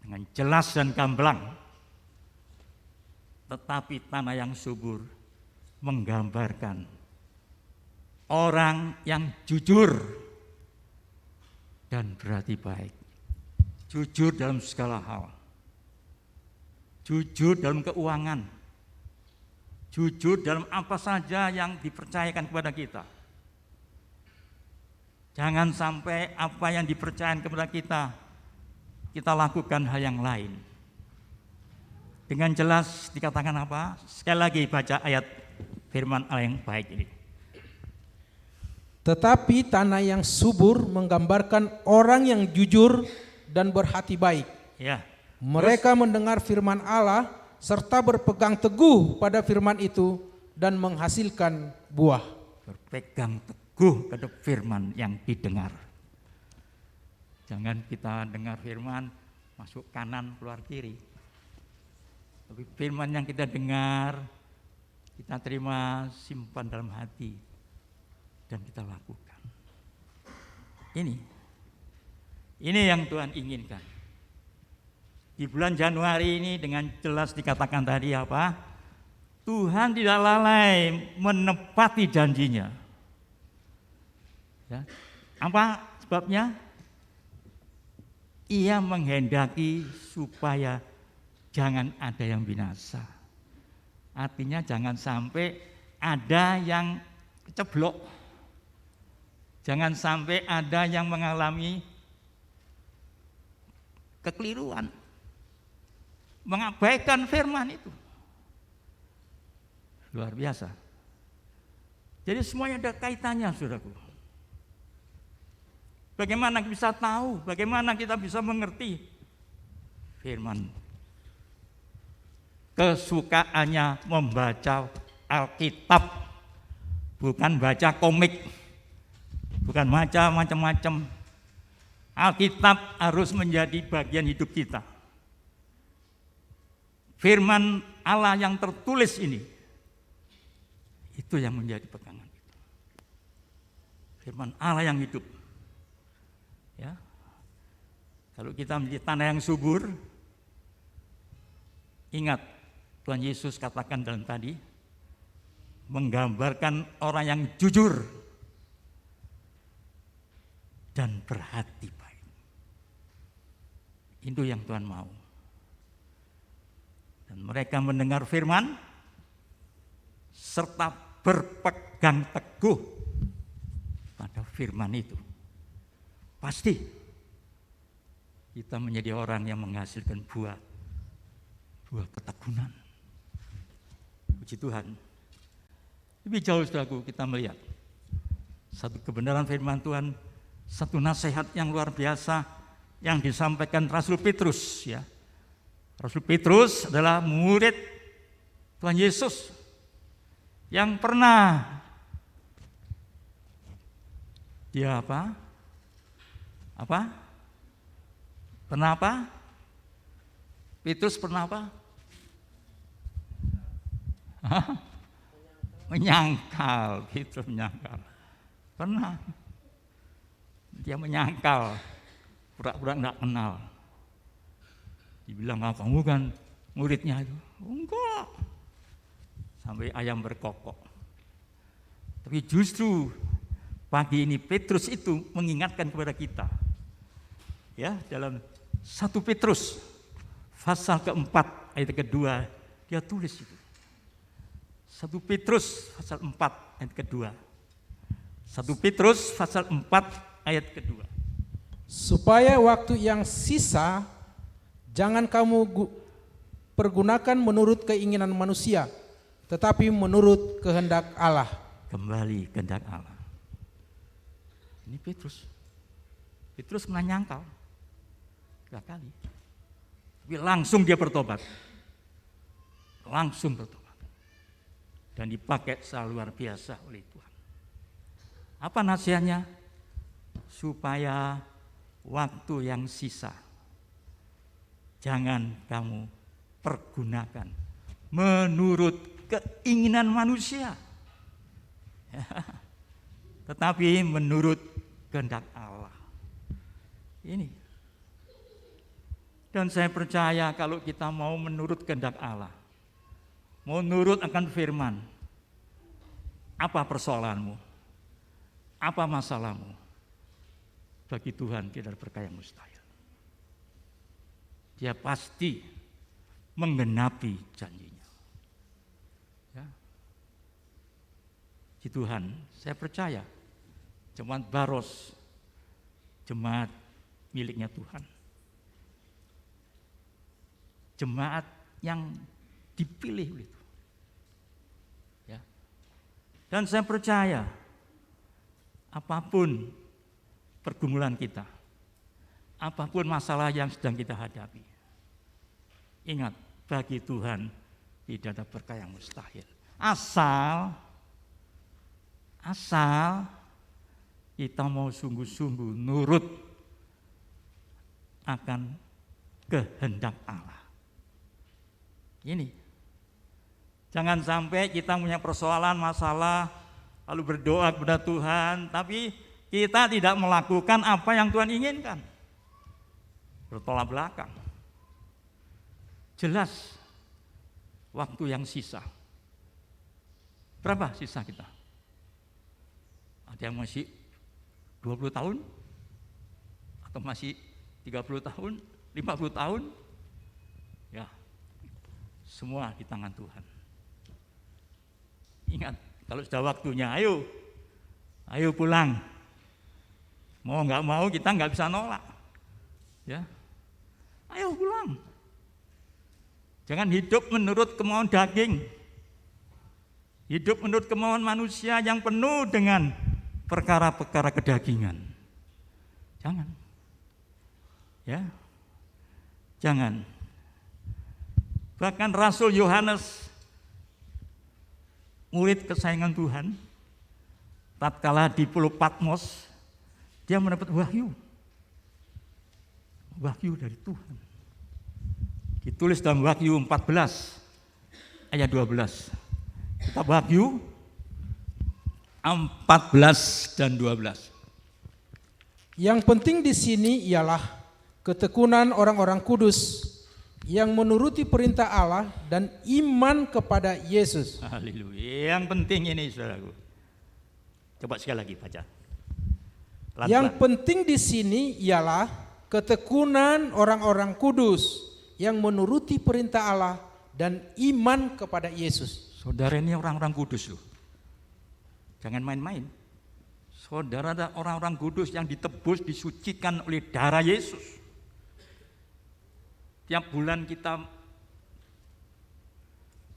Dengan jelas dan gamblang. Tetapi tanah yang subur menggambarkan orang yang jujur dan berhati baik. Jujur dalam segala hal. Jujur dalam keuangan. Jujur dalam apa saja yang dipercayakan kepada kita. Jangan sampai apa yang dipercayakan kepada kita lakukan hal yang lain. Dengan jelas dikatakan apa? Sekali lagi baca ayat firman Allah yang baik ini. Tetapi tanah yang subur menggambarkan orang yang jujur dan berhati baik. Ya. Mereka mendengar firman Allah serta berpegang teguh pada firman itu dan menghasilkan buah. Berpegang teguh pada firman yang didengar. Jangan kita dengar firman masuk kanan keluar kiri. Tapi firman yang kita dengar, kita terima, simpan dalam hati dan kita lakukan. Ini yang Tuhan inginkan. Di bulan Januari ini dengan jelas dikatakan tadi apa? Tuhan tidak lalai menepati janjinya. Ya. Apa sebabnya? Ia menghendaki supaya jangan ada yang binasa. Artinya jangan sampai ada yang keceblok. Jangan sampai ada yang mengalami kekeliruan. Mengabaikan firman itu. Luar biasa. Jadi semuanya ada kaitannya, saudaraku. Bagaimana kita bisa tahu, bagaimana kita bisa mengerti firman. Kesukaannya membaca Alkitab, bukan baca komik, bukan baca macam-macam. Alkitab harus menjadi bagian hidup kita. Firman Allah yang tertulis ini, itu yang menjadi pegangan kita. Firman Allah yang hidup. Ya. Kalau kita menjadi tanah yang subur, ingat Tuhan Yesus katakan dalam tadi, menggambarkan orang yang jujur dan berhati baik. Itu yang Tuhan mau. Dan mereka mendengar firman serta berpegang teguh pada firman itu. Pasti kita menjadi orang yang menghasilkan buah ketekunan. Puji Tuhan. Lebih jauh saudaraku kita melihat satu kebenaran firman Tuhan, satu nasihat yang luar biasa yang disampaikan Rasul Petrus, ya. Rasul Petrus adalah murid Tuhan Yesus yang pernah dia apa? Pernah apa? Petrus pernah apa? Menyangkal, Petrus menyangkal. Pernah. Dia menyangkal, pura-pura enggak kenal. Dibilang, kamu kan muridnya itu. Enggak. Sampai ayam berkokok. Tapi justru pagi ini Petrus itu mengingatkan kepada kita. Ya, dalam 1 Petrus pasal keempat ayat kedua dia tulis itu. 1 Petrus pasal 4 ayat kedua. 1 Petrus pasal 4 ayat kedua. Supaya waktu yang sisa jangan kamu pergunakan menurut keinginan manusia, tetapi menurut kehendak Allah. Kembali kehendak Allah. Ini Petrus. Petrus menyangkal 3 kali. Tapi langsung dia bertobat. Langsung bertobat. Dan dipakai secara luar biasa oleh Tuhan. Apa nasihatnya? Supaya waktu yang sisa jangan kamu pergunakan menurut keinginan manusia, tetapi menurut kehendak Allah. Ini. Dan saya percaya kalau kita mau menurut kehendak Allah, mau nurut akan firman, apa persoalanmu? Apa masalahmu? Bagi Tuhan tidak ada perkara yang mustahil. Dia pasti menggenapi janjinya. Ya. Di Tuhan, saya percaya jemaat Baros, jemaat miliknya Tuhan. Jemaat yang dipilih oleh Tuhan. Ya. Dan saya percaya apapun pergumulan kita, apapun masalah yang sedang kita hadapi, ingat, bagi Tuhan tidak ada perkara yang mustahil. Asal kita mau sungguh-sungguh nurut akan kehendak Allah. Ini. Jangan sampai kita punya persoalan, masalah, lalu berdoa kepada Tuhan, tapi kita tidak melakukan apa yang Tuhan inginkan. Bertolak belakang. Jelas waktu yang sisa. Berapa sisa kita? Ada yang masih 20 tahun? Atau masih 30 tahun? 50 tahun? Ya, semua di tangan Tuhan. Ingat, kalau sudah waktunya, ayo pulang. Mau nggak mau kita nggak bisa nolak. Ya, ayo pulang. Jangan hidup menurut kemauan daging. Hidup menurut kemauan manusia yang penuh dengan perkara-perkara kedagingan. Jangan. Ya. Jangan. Bahkan Rasul Yohanes, murid kesayangan Tuhan, tatkala di Pulau Patmos, dia mendapat wahyu dari Tuhan. Ditulis dalam Wahyu 14 ayat 12. Kitab Wahyu 14 dan 12. Yang penting di sini ialah ketekunan orang-orang kudus yang menuruti perintah Allah dan iman kepada Yesus. Haleluya. Yang penting ini, saudaraku. Coba sekali lagi baca. Pelan-pelan. Yang penting di sini ialah ketekunan orang-orang kudus yang menuruti perintah Allah dan iman kepada Yesus. Saudara ini orang-orang kudus loh. Jangan main-main. Saudara ada orang-orang kudus yang ditebus, disucikan oleh darah Yesus. Tiap bulan kita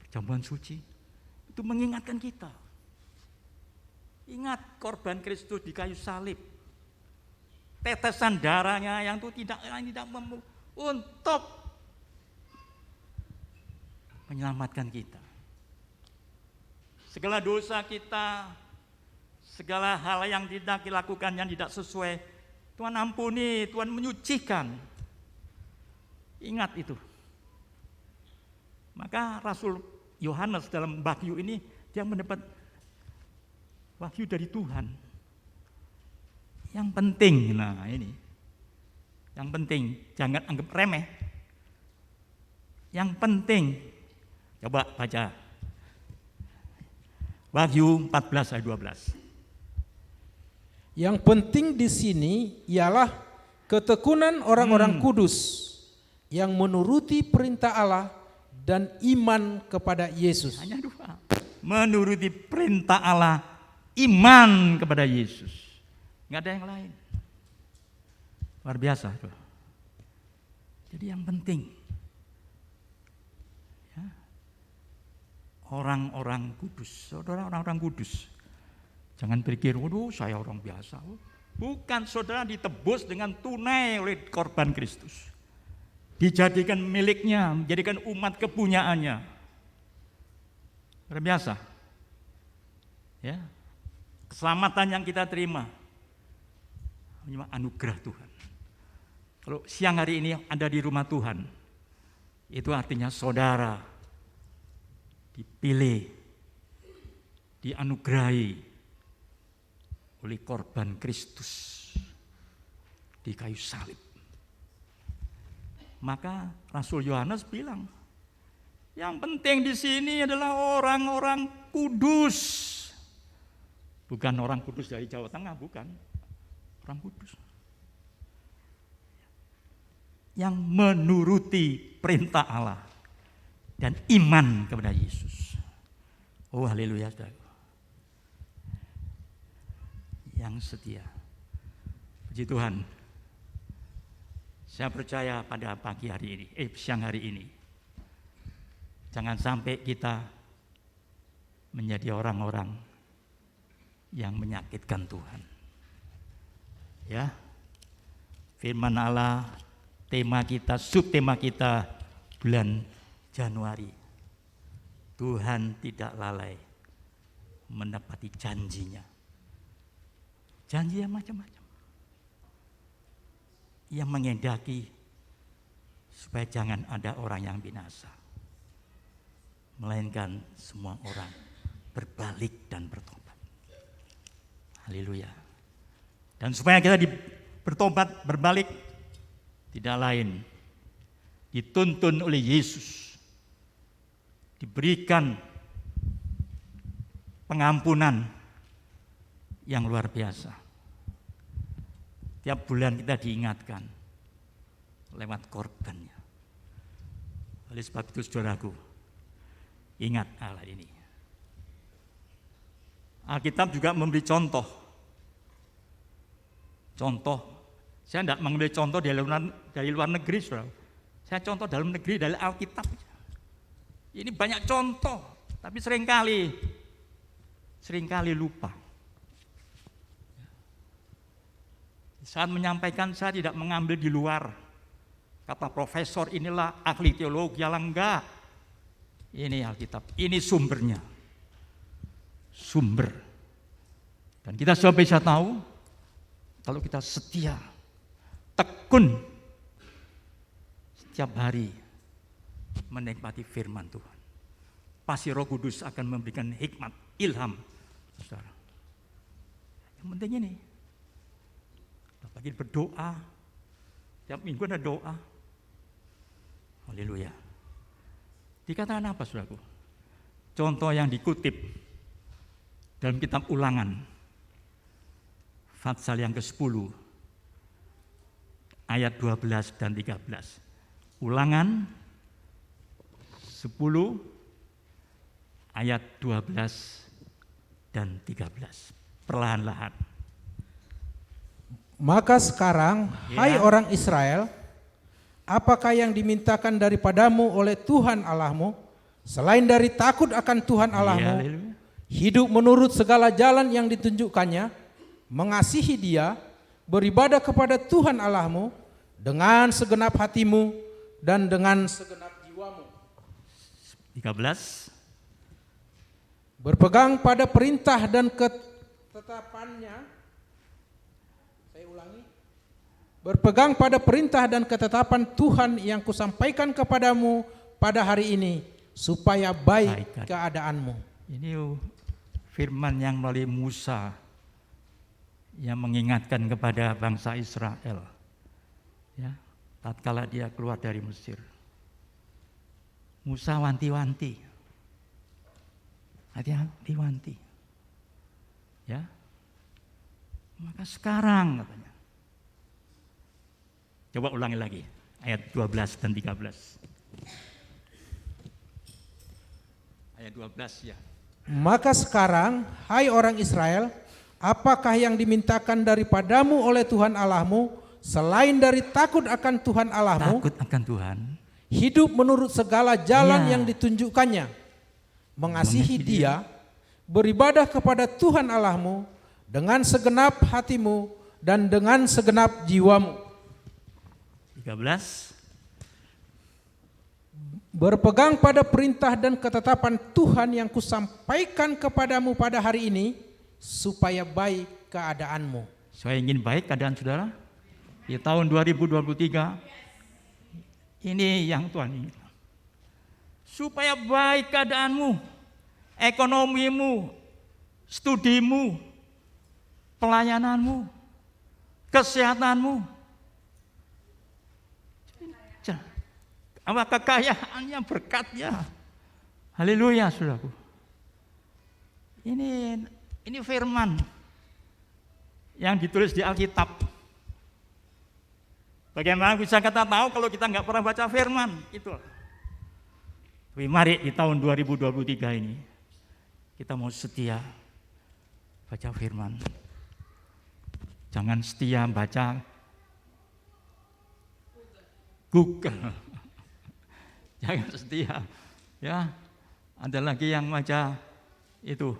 perjamuan suci, itu mengingatkan kita. Ingat korban Kristus di kayu salib. Tetesan darahnya yang itu tidak untuk menyelamatkan kita. Segala dosa kita, segala hal yang tidak dilakukan yang tidak sesuai, Tuhan ampuni, Tuhan menyucikan. Ingat itu. Maka Rasul Yohanes dalam Wahyu ini dia mendapat wahyu dari Tuhan. Yang penting, nah ini. Yang penting, jangan anggap remeh. Yang penting, coba baca. Wahyu 14 ayat 12. Yang penting di sini ialah ketekunan orang-orang kudus yang menuruti perintah Allah dan iman kepada Yesus. Hanya dua. Menuruti perintah Allah, iman kepada Yesus. Nggak ada yang lain. Luar biasa. Tuh. Jadi yang penting, ya, orang-orang kudus, saudara orang-orang kudus. Jangan pikir, waduh saya orang biasa. Bukan, saudara ditebus dengan tunai oleh korban Kristus. Dijadikan miliknya, menjadikan umat kepunyaannya. Luar biasa. Ya. Keselamatan yang kita terima anugerah Tuhan. Kalau siang hari ini ada di rumah Tuhan, itu artinya saudara dipilih, dianugerahi oleh korban Kristus di kayu salib. Maka Rasul Yohanes bilang, yang penting di sini adalah orang-orang kudus. Bukan orang kudus dari Jawa Tengah, bukan. Orang kudus. Yang menuruti perintah Allah dan iman kepada Yesus. Oh haleluya, saudara. Yang setia. Puji Tuhan. Saya percaya pada pagi hari ini, siang hari ini. Jangan sampai kita menjadi orang-orang yang menyakitkan Tuhan. Ya. Firman Allah, tema kita, subtema kita bulan Januari. Tuhan tidak lalai menepati janjinya. Janji yang macam-macam. Yang mengendaki supaya jangan ada orang yang binasa. Melainkan semua orang berbalik dan bertobat. Haleluya. Dan supaya kita bertobat, berbalik, tidak lain dituntun oleh Yesus, diberikan pengampunan yang luar biasa. Tiap bulan kita diingatkan lewat korbannya. Oleh sebab itu saudaraku, ingat Allah ini. Alkitab juga memberi contoh. Saya tidak mengambil contoh dari luar negeri, saudara. Saya contoh dalam negeri, dari Alkitab. Ini banyak contoh, tapi seringkali lupa. Saat menyampaikan, saya tidak mengambil di luar. Kata profesor inilah ahli teologi, enggak. Ini Alkitab, ini sumbernya. Sumber. Dan kita sudah bisa tahu, kalau kita setia, tekun, setiap hari menikmati firman Tuhan, pasti Roh Kudus akan memberikan hikmat, ilham. Saudara. Yang penting ini, bagi berdoa, tiap minggu ada doa. Haleluya. Dikatakan apa, saudaraku? Contoh yang dikutip dalam kitab Ulangan, Fatsal yang ke-10, ayat 12 dan 13. Ulangan 10, ayat 12 dan 13. Perlahan-lahan. Maka sekarang, hai orang Israel, apakah yang dimintakan daripadamu oleh Tuhan Allahmu, selain dari takut akan Tuhan Allahmu, hidup menurut segala jalan yang ditunjukkannya, mengasihi Dia, beribadah kepada Tuhan Allahmu dengan segenap hatimu dan dengan segenap jiwamu. 13. Berpegang pada perintah dan ketetapannya. Saya ulangi. Berpegang pada perintah dan ketetapan Tuhan yang kusampaikan kepadamu pada hari ini, supaya baik keadaanmu. Ini firman yang melalui Musa yang mengingatkan kepada bangsa Israel, ya, tatkala dia keluar dari Mesir. Musa wanti-wanti, hati-hati, ya. Maka sekarang katanya. Coba ulangi lagi ayat 12 dan 13. Ayat 12 ya. Maka sekarang, hai orang Israel, apakah yang dimintakan daripadamu oleh Tuhan Allahmu selain dari takut akan Tuhan Allahmu, Takut akan Tuhan, hidup menurut segala jalan Ya. yang ditunjukkannya, mengasihi Mengasihi Dia, beribadah kepada Tuhan Allahmu dengan segenap hatimu dan dengan segenap jiwamu. 13. Berpegang pada perintah dan ketetapan Tuhan yang kusampaikan kepadamu pada hari ini, supaya baik keadaanmu. Saya ingin baik keadaan saudara di tahun 2023. Ini yang Tuhan ingin. Supaya baik keadaanmu, ekonomimu, studimu, pelayananmu, kesehatanmu, apa kekayaannya, berkatnya. Haleluya, saudaraku. Ini firman yang ditulis di Alkitab. Bagaimana bisa kita tahu kalau kita nggak pernah baca firman? Itulah. Tapi mari di tahun 2023 ini kita mau setia baca firman. Jangan setia baca Google. Jangan setia. Ya, ada lagi yang baca itu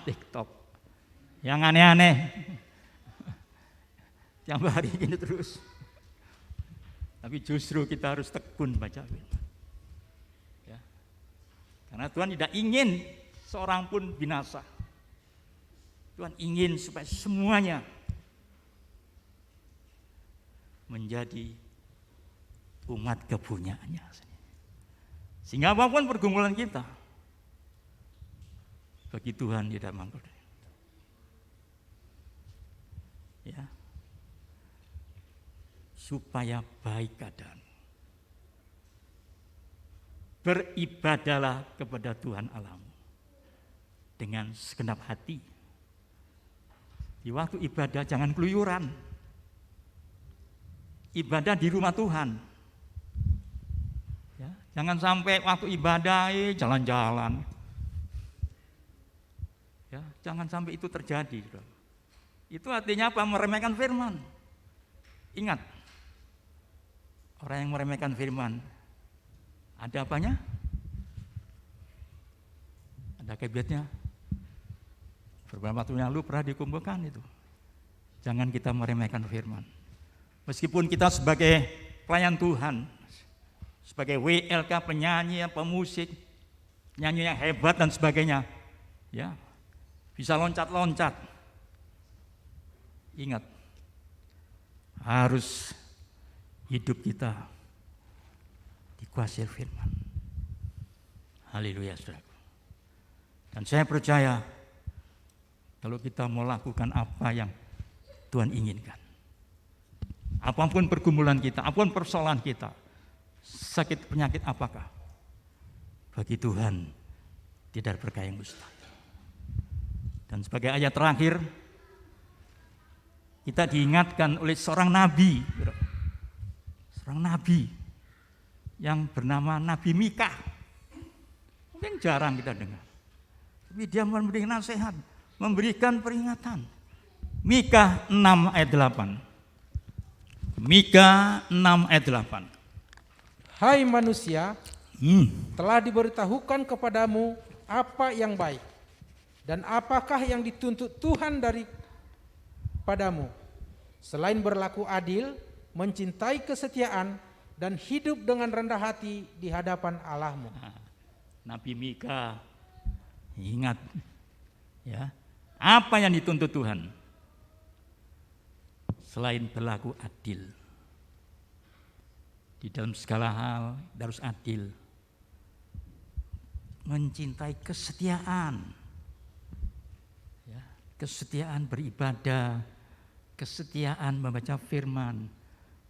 TikTok. Yang aneh-aneh. Yang hari ini terus. Tapi justru kita harus tekun baca firman. Ya. Karena Tuhan tidak ingin seorang pun binasa. Tuhan ingin supaya semuanya menjadi umat kepunyaannya. Sehingga apapun pergumulan kita, bagi Tuhan tidak mampu. Ya. Supaya baik keadaan. Beribadahlah kepada Tuhan Allahmu dengan segenap hati. Di waktu ibadah jangan keluyuran. Ibadah di rumah Tuhan. Ya, jangan sampai waktu ibadah jalan-jalan. Ya, jangan sampai itu terjadi. Itu artinya apa? Meremehkan firman. Ingat, orang yang meremehkan firman, ada apanya? Ada akibatnya. Beberapa waktu yang lalu pernah dikumpulkan itu. Jangan kita meremehkan firman. Meskipun kita sebagai pelayan Tuhan, sebagai WLK, penyanyi, pemusik, penyanyi yang hebat dan sebagainya, ya, bisa loncat-loncat. Ingat, harus hidup kita dikuasai firman. Haleluya, saudaraku. Dan saya percaya kalau kita mau lakukan apa yang Tuhan inginkan, apapun pergumulan kita, apapun persoalan kita, sakit penyakit apakah, bagi Tuhan tidak berkah yang mustahil. Dan sebagai ayat terakhir, kita diingatkan oleh seorang nabi yang bernama Nabi Mika. Mungkin jarang kita dengar, tapi dia memberikan nasihat, memberikan peringatan. Mika 6 ayat 8. Mika 6 ayat 8. Hai manusia, telah diberitahukan kepadamu apa yang baik dan apakah yang dituntut Tuhan daripadamu, selain berlaku adil, mencintai kesetiaan, dan hidup dengan rendah hati di hadapan Allahmu. Nabi Mika ingat, ya, apa yang dituntut Tuhan? Selain berlaku adil, di dalam segala hal harus adil, mencintai kesetiaan, ya, kesetiaan beribadah, kesetiaan membaca firman,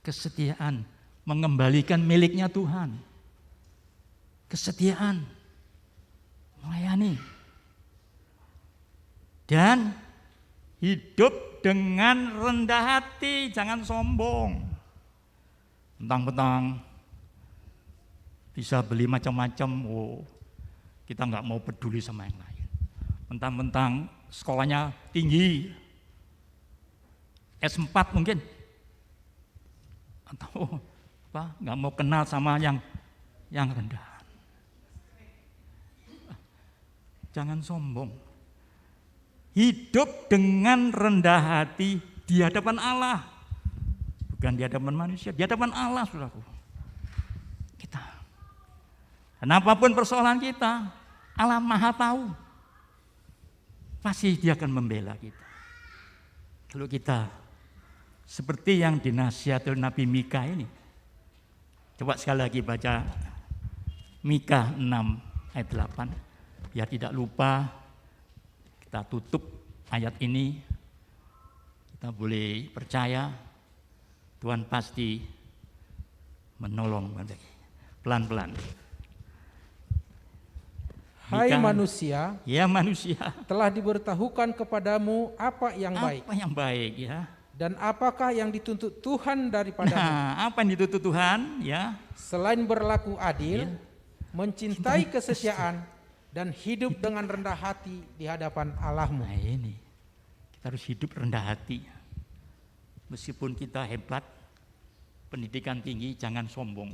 kesetiaan mengembalikan miliknya Tuhan, kesetiaan melayani, dan hidup dengan rendah hati, jangan sombong. Mentang-mentang bisa beli macam-macam, kita nggak mau peduli sama yang lain. Mentang-mentang sekolahnya tinggi, S4 mungkin, atau nggak mau kenal sama yang rendah. Jangan sombong. Hidup dengan rendah hati di hadapan Allah, bukan di hadapan manusia, di hadapan Allah, saudaraku. Kita, dan apapun persoalan kita, Allah Maha tahu. Pasti Dia akan membela kita. Kalau kita seperti yang dinasihat oleh Nabi Mika ini. Coba sekali lagi baca Mika 6 ayat 8. Biar tidak lupa, kita tutup ayat ini. Kita boleh percaya Tuhan pasti menolong pelan-pelan. Hai Mika, manusia, ya manusia, telah diberitahukan kepadamu apa yang baik. apa yang baik ya? Dan apakah yang dituntut Tuhan daripadamu? Nah, apa yang dituntut Tuhan ya? Selain berlaku adil, mencintai kesetiaan, dan hidup dengan rendah hati di hadapan Allahmu. Nah ini, kita harus hidup rendah hati. Meskipun kita hebat, pendidikan tinggi, jangan sombong.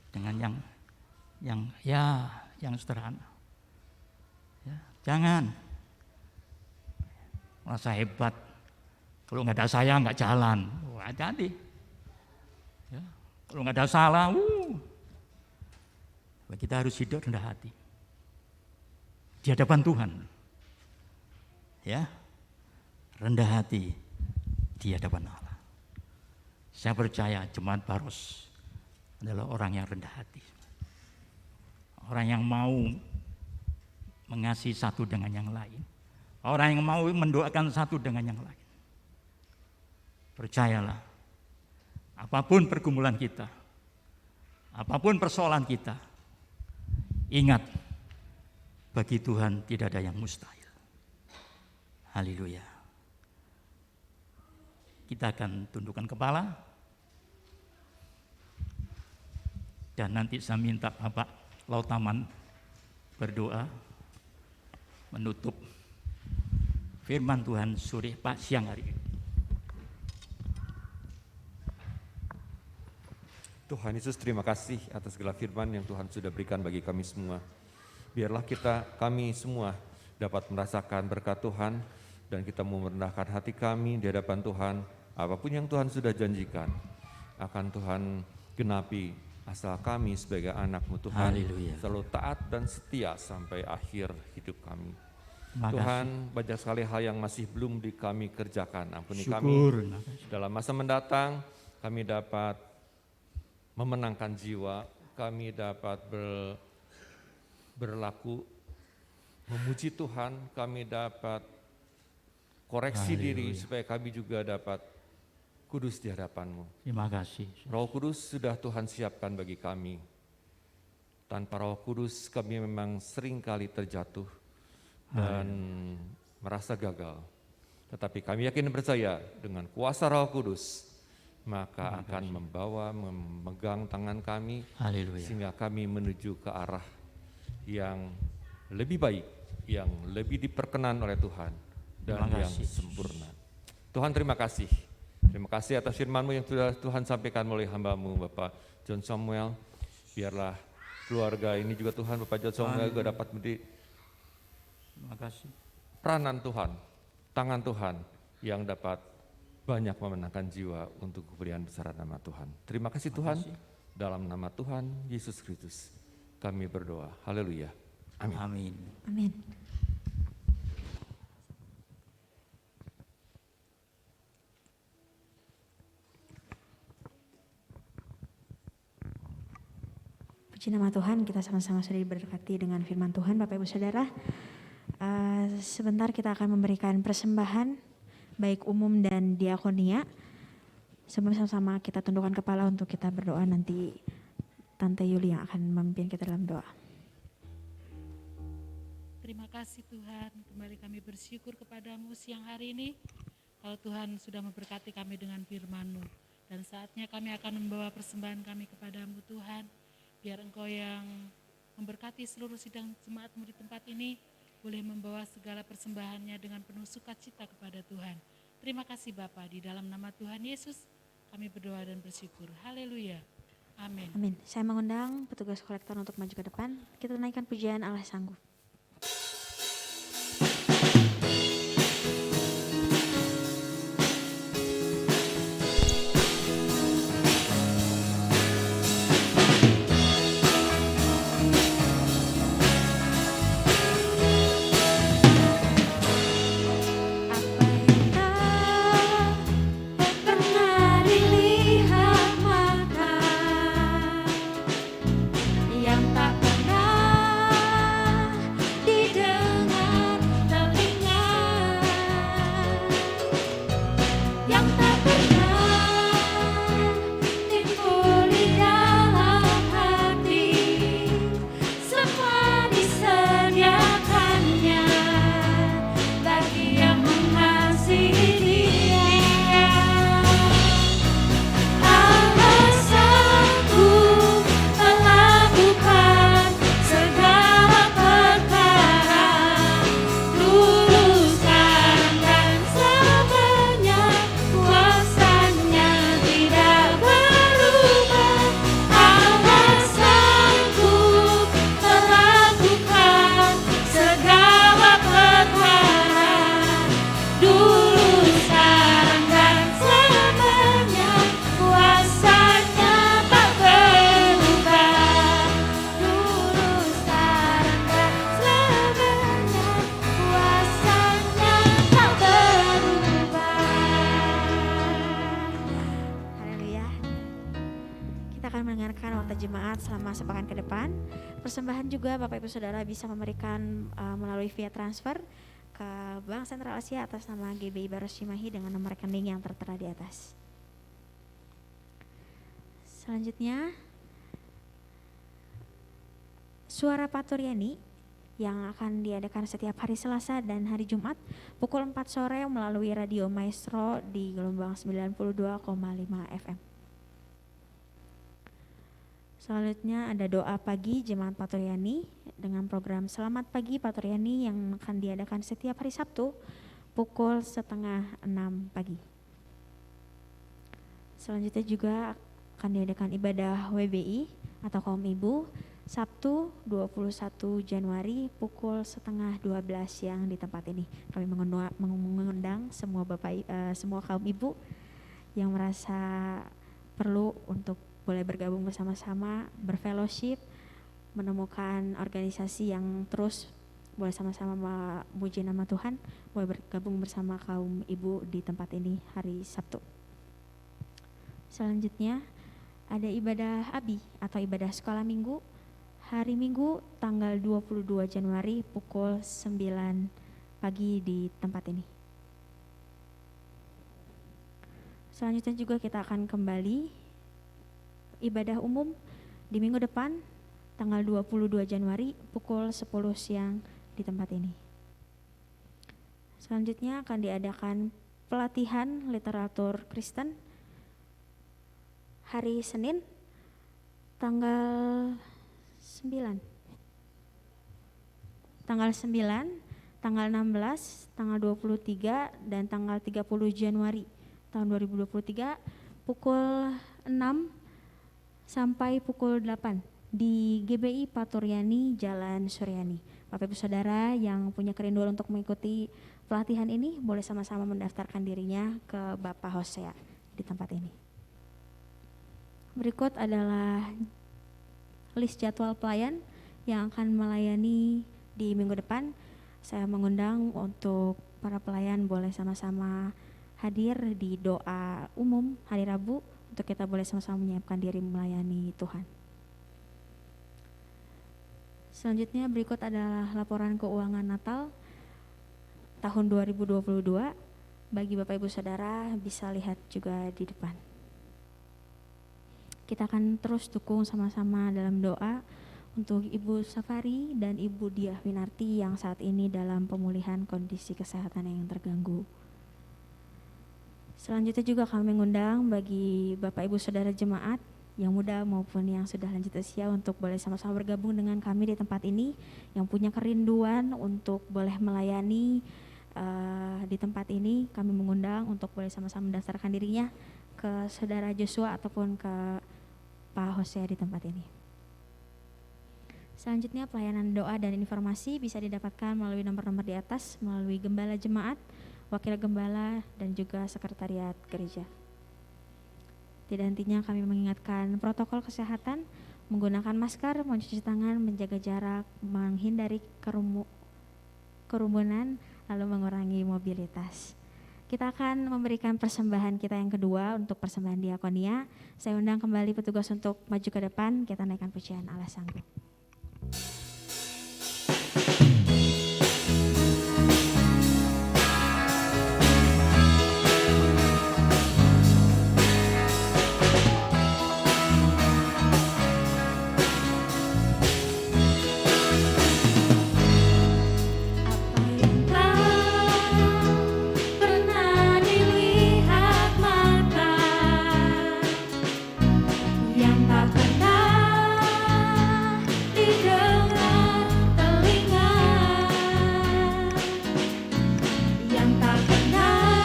Dengan yang sederhana. Ya, jangan merasa hebat. Kalau nggak ada saya nggak jalan. Wah, hati-hati. Ya, kalau nggak ada salah, kita harus hidup rendah hati di hadapan Tuhan. Ya, rendah hati di hadapan Allah. Saya percaya jemaat Baros adalah orang yang rendah hati. Orang yang mau mengasihi satu dengan yang lain. Orang yang mau mendoakan satu dengan yang lain. Percayalah, apapun pergumulan kita, apapun persoalan kita, ingat, bagi Tuhan tidak ada yang mustahil. Haleluya. Kita akan tundukkan kepala. Dan nanti saya minta Bapak Lautaman berdoa menutup firman Tuhan sore siang hari ini. Tuhan Yesus, terima kasih atas segala firman yang Tuhan sudah berikan bagi kami semua. Biarlah kami semua dapat merasakan berkat Tuhan, dan kita mau merendahkan hati kami di hadapan Tuhan. Apapun yang Tuhan sudah janjikan akan Tuhan genapi, asal kami sebagai anak-Mu Tuhan Haleluya. selalu taat dan setia sampai akhir hidup kami. Terima Tuhan, banyak sekali hal yang masih belum kami kerjakan. Ampuni Syukur. kami. Dalam masa mendatang kami dapat memenangkan jiwa, kami dapat berlaku memuji Tuhan, kami dapat koreksi diri supaya kami juga dapat kudus di hadapan-Mu. Terima kasih. Roh Kudus sudah Tuhan siapkan bagi kami. Tanpa Roh Kudus kami memang sering kali terjatuh dan merasa gagal. Tetapi kami yakin dan percaya dengan kuasa Roh Kudus, maka akan memegang tangan kami, Haleluya. sehingga kami menuju ke arah yang lebih baik, yang lebih diperkenan oleh Tuhan, dan Terima yang kasih. sempurna. Tuhan, terima kasih. Terima kasih atas firman-Mu yang sudah Tuhan sampaikan melalui hamba-Mu Bapak John Samuel. Biarlah keluarga ini juga Tuhan, Bapak John Samuel juga dapat menjadi Terima kasih. peranan Tuhan, tangan Tuhan yang dapat banyak memenangkan jiwa untuk kemuliaan besar nama Tuhan. Terima kasih Tuhan, dalam nama Tuhan Yesus Kristus kami berdoa. Haleluya. Amin. Amin. Amin. Puji nama Tuhan, kita sama-sama sudah diberkati dengan firman Tuhan, Bapak Ibu Saudara. Sebentar kita akan memberikan persembahan baik umum dan diakonia. Sebelum sama-sama kita tundukkan kepala untuk kita berdoa, nanti Tante Yuli yang akan memimpin kita dalam doa. Terima kasih Tuhan, kembali kami bersyukur kepadamu siang hari ini. Kalau Tuhan sudah memberkati kami dengan firman-Mu. Dan saatnya kami akan membawa persembahan kami kepadamu Tuhan. Biar Engkau yang memberkati seluruh sidang jemaat-Mu di tempat ini, boleh membawa segala persembahannya dengan penuh sukacita kepada Tuhan. Terima kasih Bapa, di dalam nama Tuhan Yesus kami berdoa dan bersyukur. Haleluya. Amin. Amin. Saya mengundang petugas kolektor untuk maju ke depan. Kita naikkan pujian Allah Sanggup. Yang tak pernah jemaat selama sepekan ke depan. Persembahan juga Bapak Ibu Saudara bisa memberikan melalui via transfer ke Bank Sentral Asia atas nama GBI Baros Cimahi dengan nomor rekening yang tertera di atas. Selanjutnya Suara Paturyani yang akan diadakan setiap hari Selasa dan hari Jumat pukul 4 sore melalui Radio Maestro di gelombang 92,5 FM. Selanjutnya ada doa pagi Jemaat Paturyani dengan program Selamat Pagi Paturyani yang akan diadakan setiap hari Sabtu pukul 5:30 pagi. Selanjutnya juga akan diadakan ibadah WBI atau kaum ibu Sabtu 21 Januari pukul 11:30 siang di tempat ini. Kami mengundang semua semua kaum ibu yang merasa perlu untuk boleh bergabung bersama-sama, berfellowship, menemukan organisasi yang terus boleh sama-sama memuji nama Tuhan, boleh bergabung bersama kaum ibu di tempat ini hari Sabtu. Selanjutnya ada ibadah ABI atau ibadah sekolah minggu hari Minggu tanggal 22 Januari pukul 9 pagi di tempat ini. Selanjutnya juga kita akan kembali ibadah umum di minggu depan tanggal 22 Januari pukul 10 siang di tempat ini. Selanjutnya akan diadakan pelatihan literatur Kristen hari Senin tanggal 9, tanggal 16, tanggal 23, dan tanggal 30 Januari tahun 2023 pukul 6 sampai pukul 8 di GBI Paturyani Jalan Suryani. Bapak Ibu Saudara yang punya kerinduan untuk mengikuti pelatihan ini boleh sama-sama mendaftarkan dirinya ke Bapak Hosea di tempat ini. Berikut adalah list jadwal pelayan yang akan melayani di minggu depan. Saya mengundang untuk para pelayan boleh sama-sama hadir di doa umum hari Rabu untuk kita boleh sama-sama menyiapkan diri melayani Tuhan. Selanjutnya berikut adalah laporan keuangan Natal. tahun 2022. Bagi Bapak Ibu Saudara bisa lihat juga di depan. Kita akan terus dukung sama-sama dalam doa untuk Ibu Safari dan Ibu Diah Winarti yang saat ini dalam pemulihan kondisi kesehatan yang terganggu. Selanjutnya juga kami mengundang bagi Bapak Ibu Saudara jemaat yang muda maupun yang sudah lanjut usia untuk boleh sama-sama bergabung dengan kami di tempat ini, yang punya kerinduan untuk boleh melayani di tempat ini. Kami mengundang untuk boleh sama-sama mendaftarkan dirinya ke Saudara Joshua ataupun ke Pak Hosea di tempat ini. Selanjutnya pelayanan doa dan informasi bisa didapatkan melalui nomor-nomor di atas, melalui gembala jemaat, wakil gembala, dan juga sekretariat gereja. Tidak hentinya kami mengingatkan protokol kesehatan, menggunakan masker, mencuci tangan, menjaga jarak, menghindari kerumunan, lalu mengurangi mobilitas. Kita akan memberikan persembahan kita yang kedua untuk persembahan diakonia. Saya undang kembali petugas untuk maju ke depan, kita naikkan pujian Allah Sanggup. Yang tak pernah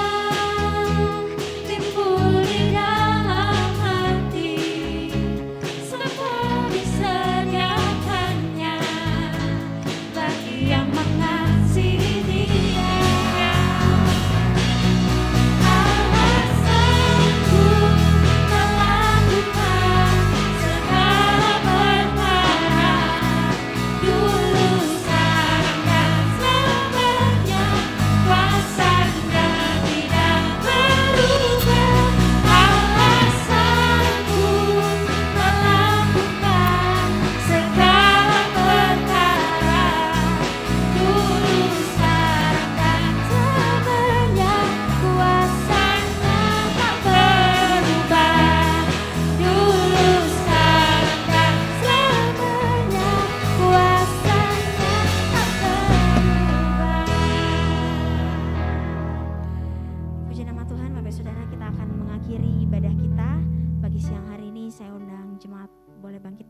didengar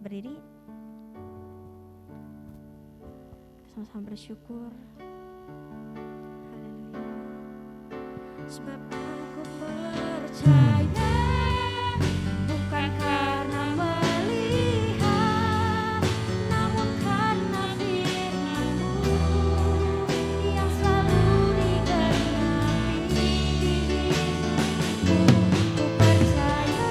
berdiri. Sama-sama bersyukur. Haleluya. Sebab aku percaya bukan karena melihat, namun karena firman-Mu yang selalu digenapi. Ku percaya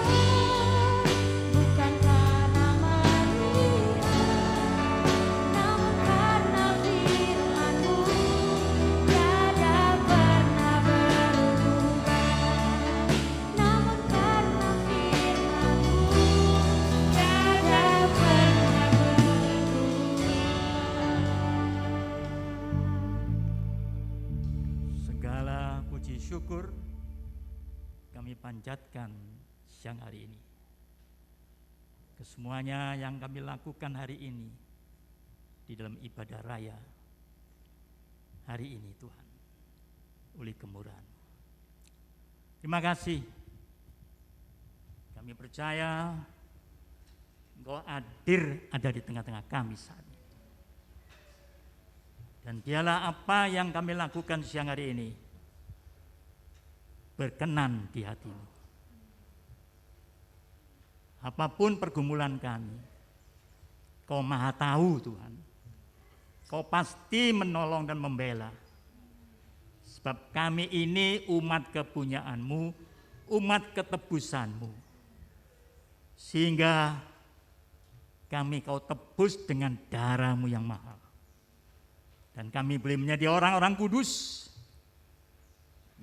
bukan karena melihat, namun karena firman-Mu tiada pernah berubah. Namun karena firman-Mu tiada pernah berubah. Segala puji syukur kami panjatkan siang hari ini. Kesemuanya yang kami lakukan hari ini di dalam ibadah raya hari ini Tuhan, oleh kemurahan. Terima kasih. Kami percaya Engkau hadir ada di tengah-tengah kami saat ini. Dan dialah apa yang kami lakukan siang hari ini berkenan di hati-Mu. Apapun pergumulan kami, Kau Maha tahu Tuhan. Kau pasti menolong dan membela. Sebab kami ini umat kepunyaan-Mu, umat ketebusan-Mu. Sehingga kami Kau tebus dengan darah-Mu yang mahal. Dan kami boleh menjadi orang-orang kudus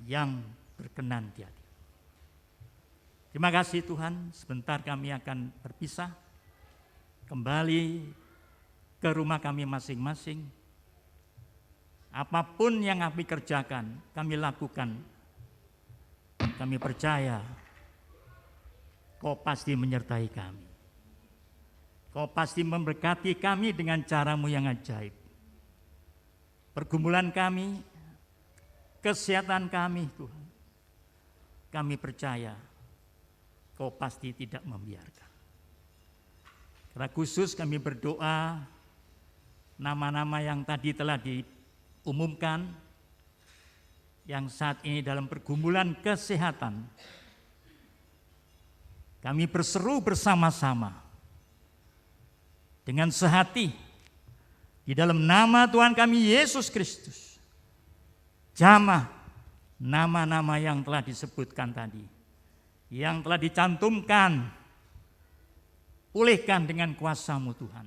yang berkenan di hati. Terima kasih Tuhan, sebentar kami akan berpisah kembali ke rumah kami masing-masing. Apapun yang kami kerjakan, kami lakukan, kami percaya Kau pasti menyertai kami. Kau pasti memberkati kami dengan cara-Mu yang ajaib. Pergumulan kami, kesehatan kami, Tuhan, kami percaya Kau pasti tidak membiarkan. Karena khusus kami berdoa, nama-nama yang tadi telah diumumkan, yang saat ini dalam pergumulan kesehatan, kami berseru bersama-sama dengan sehati di dalam nama Tuhan kami Yesus Kristus. Jamah nama-nama yang telah disebutkan tadi, yang telah dicantumkan, pulihkan dengan kuasa-Mu Tuhan.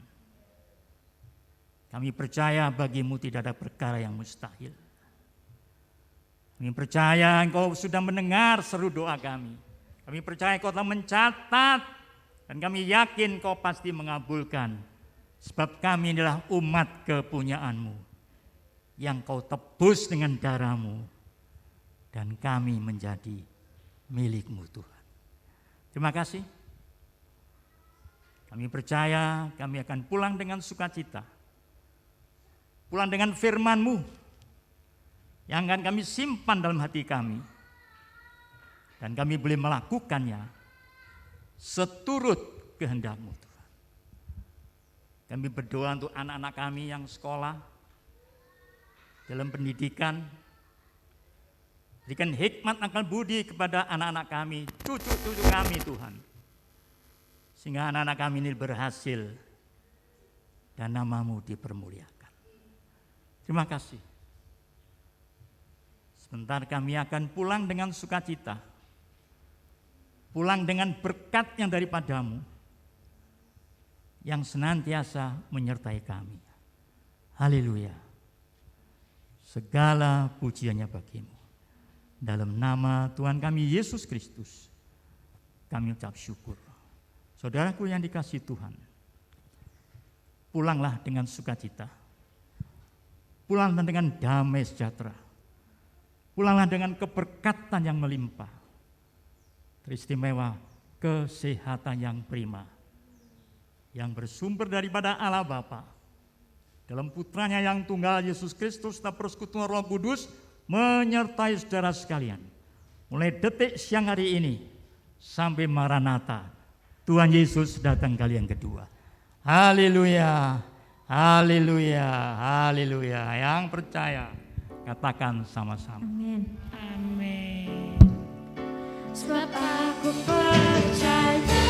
Kami percaya bagi-Mu tidak ada perkara yang mustahil. Kami percaya Engkau sudah mendengar seru doa kami. Kami percaya Engkau telah mencatat, dan kami yakin Kau pasti mengabulkan. Sebab kami adalah umat kepunyaan-Mu yang Kau tebus dengan darah-Mu, dan kami menjadi milik-Mu Tuhan. Terima kasih. Kami percaya kami akan pulang dengan sukacita. Pulang dengan firman-Mu yang akan kami simpan dalam hati kami. Dan kami boleh melakukannya seturut kehendak-Mu Tuhan. Kami berdoa untuk anak-anak kami yang sekolah, dalam pendidikan. Berikan hikmat akal budi kepada anak-anak kami, cucu-cucu kami Tuhan. Sehingga anak-anak kami ini berhasil dan nama-Mu dipermuliakan. Terima kasih. Sebentar kami akan pulang dengan sukacita. Pulang dengan berkat yang daripada-Mu, yang senantiasa menyertai kami. Haleluya. Segala pujiannya bagi-Mu. Dalam nama Tuhan kami Yesus Kristus, kami ucap syukur. Saudaraku yang dikasihi Tuhan, pulanglah dengan sukacita. Pulanglah dengan damai sejahtera. Pulanglah dengan keberkatan yang melimpah. Teristimewa kesehatan yang prima, yang bersumber daripada Allah Bapa, dalam putranya yang tunggal Yesus Kristus, dan persekutuan Roh Kudus menyertai saudara sekalian, mulai detik siang hari ini sampai Maranatha, Tuhan Yesus datang kali yang kedua. Haleluya, haleluya, haleluya. Yang percaya katakan sama-sama. Amin. Amin. Sebab aku percaya,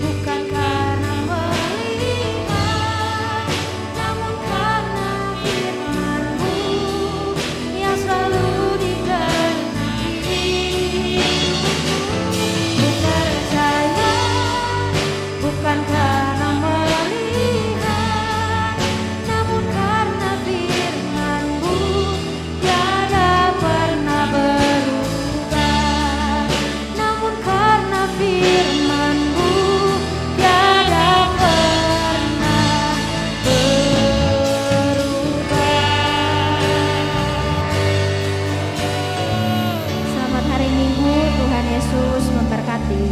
bukan karena melihat, namun karena firman-Mu yang selalu digenapi. Ku percaya, bukan karena melihat, namun karena firman-Mu tiada pernah berubah. Namun karena firman-Mu tiada pernah berubah. Selamat hari Minggu, Tuhan Yesus memberkati.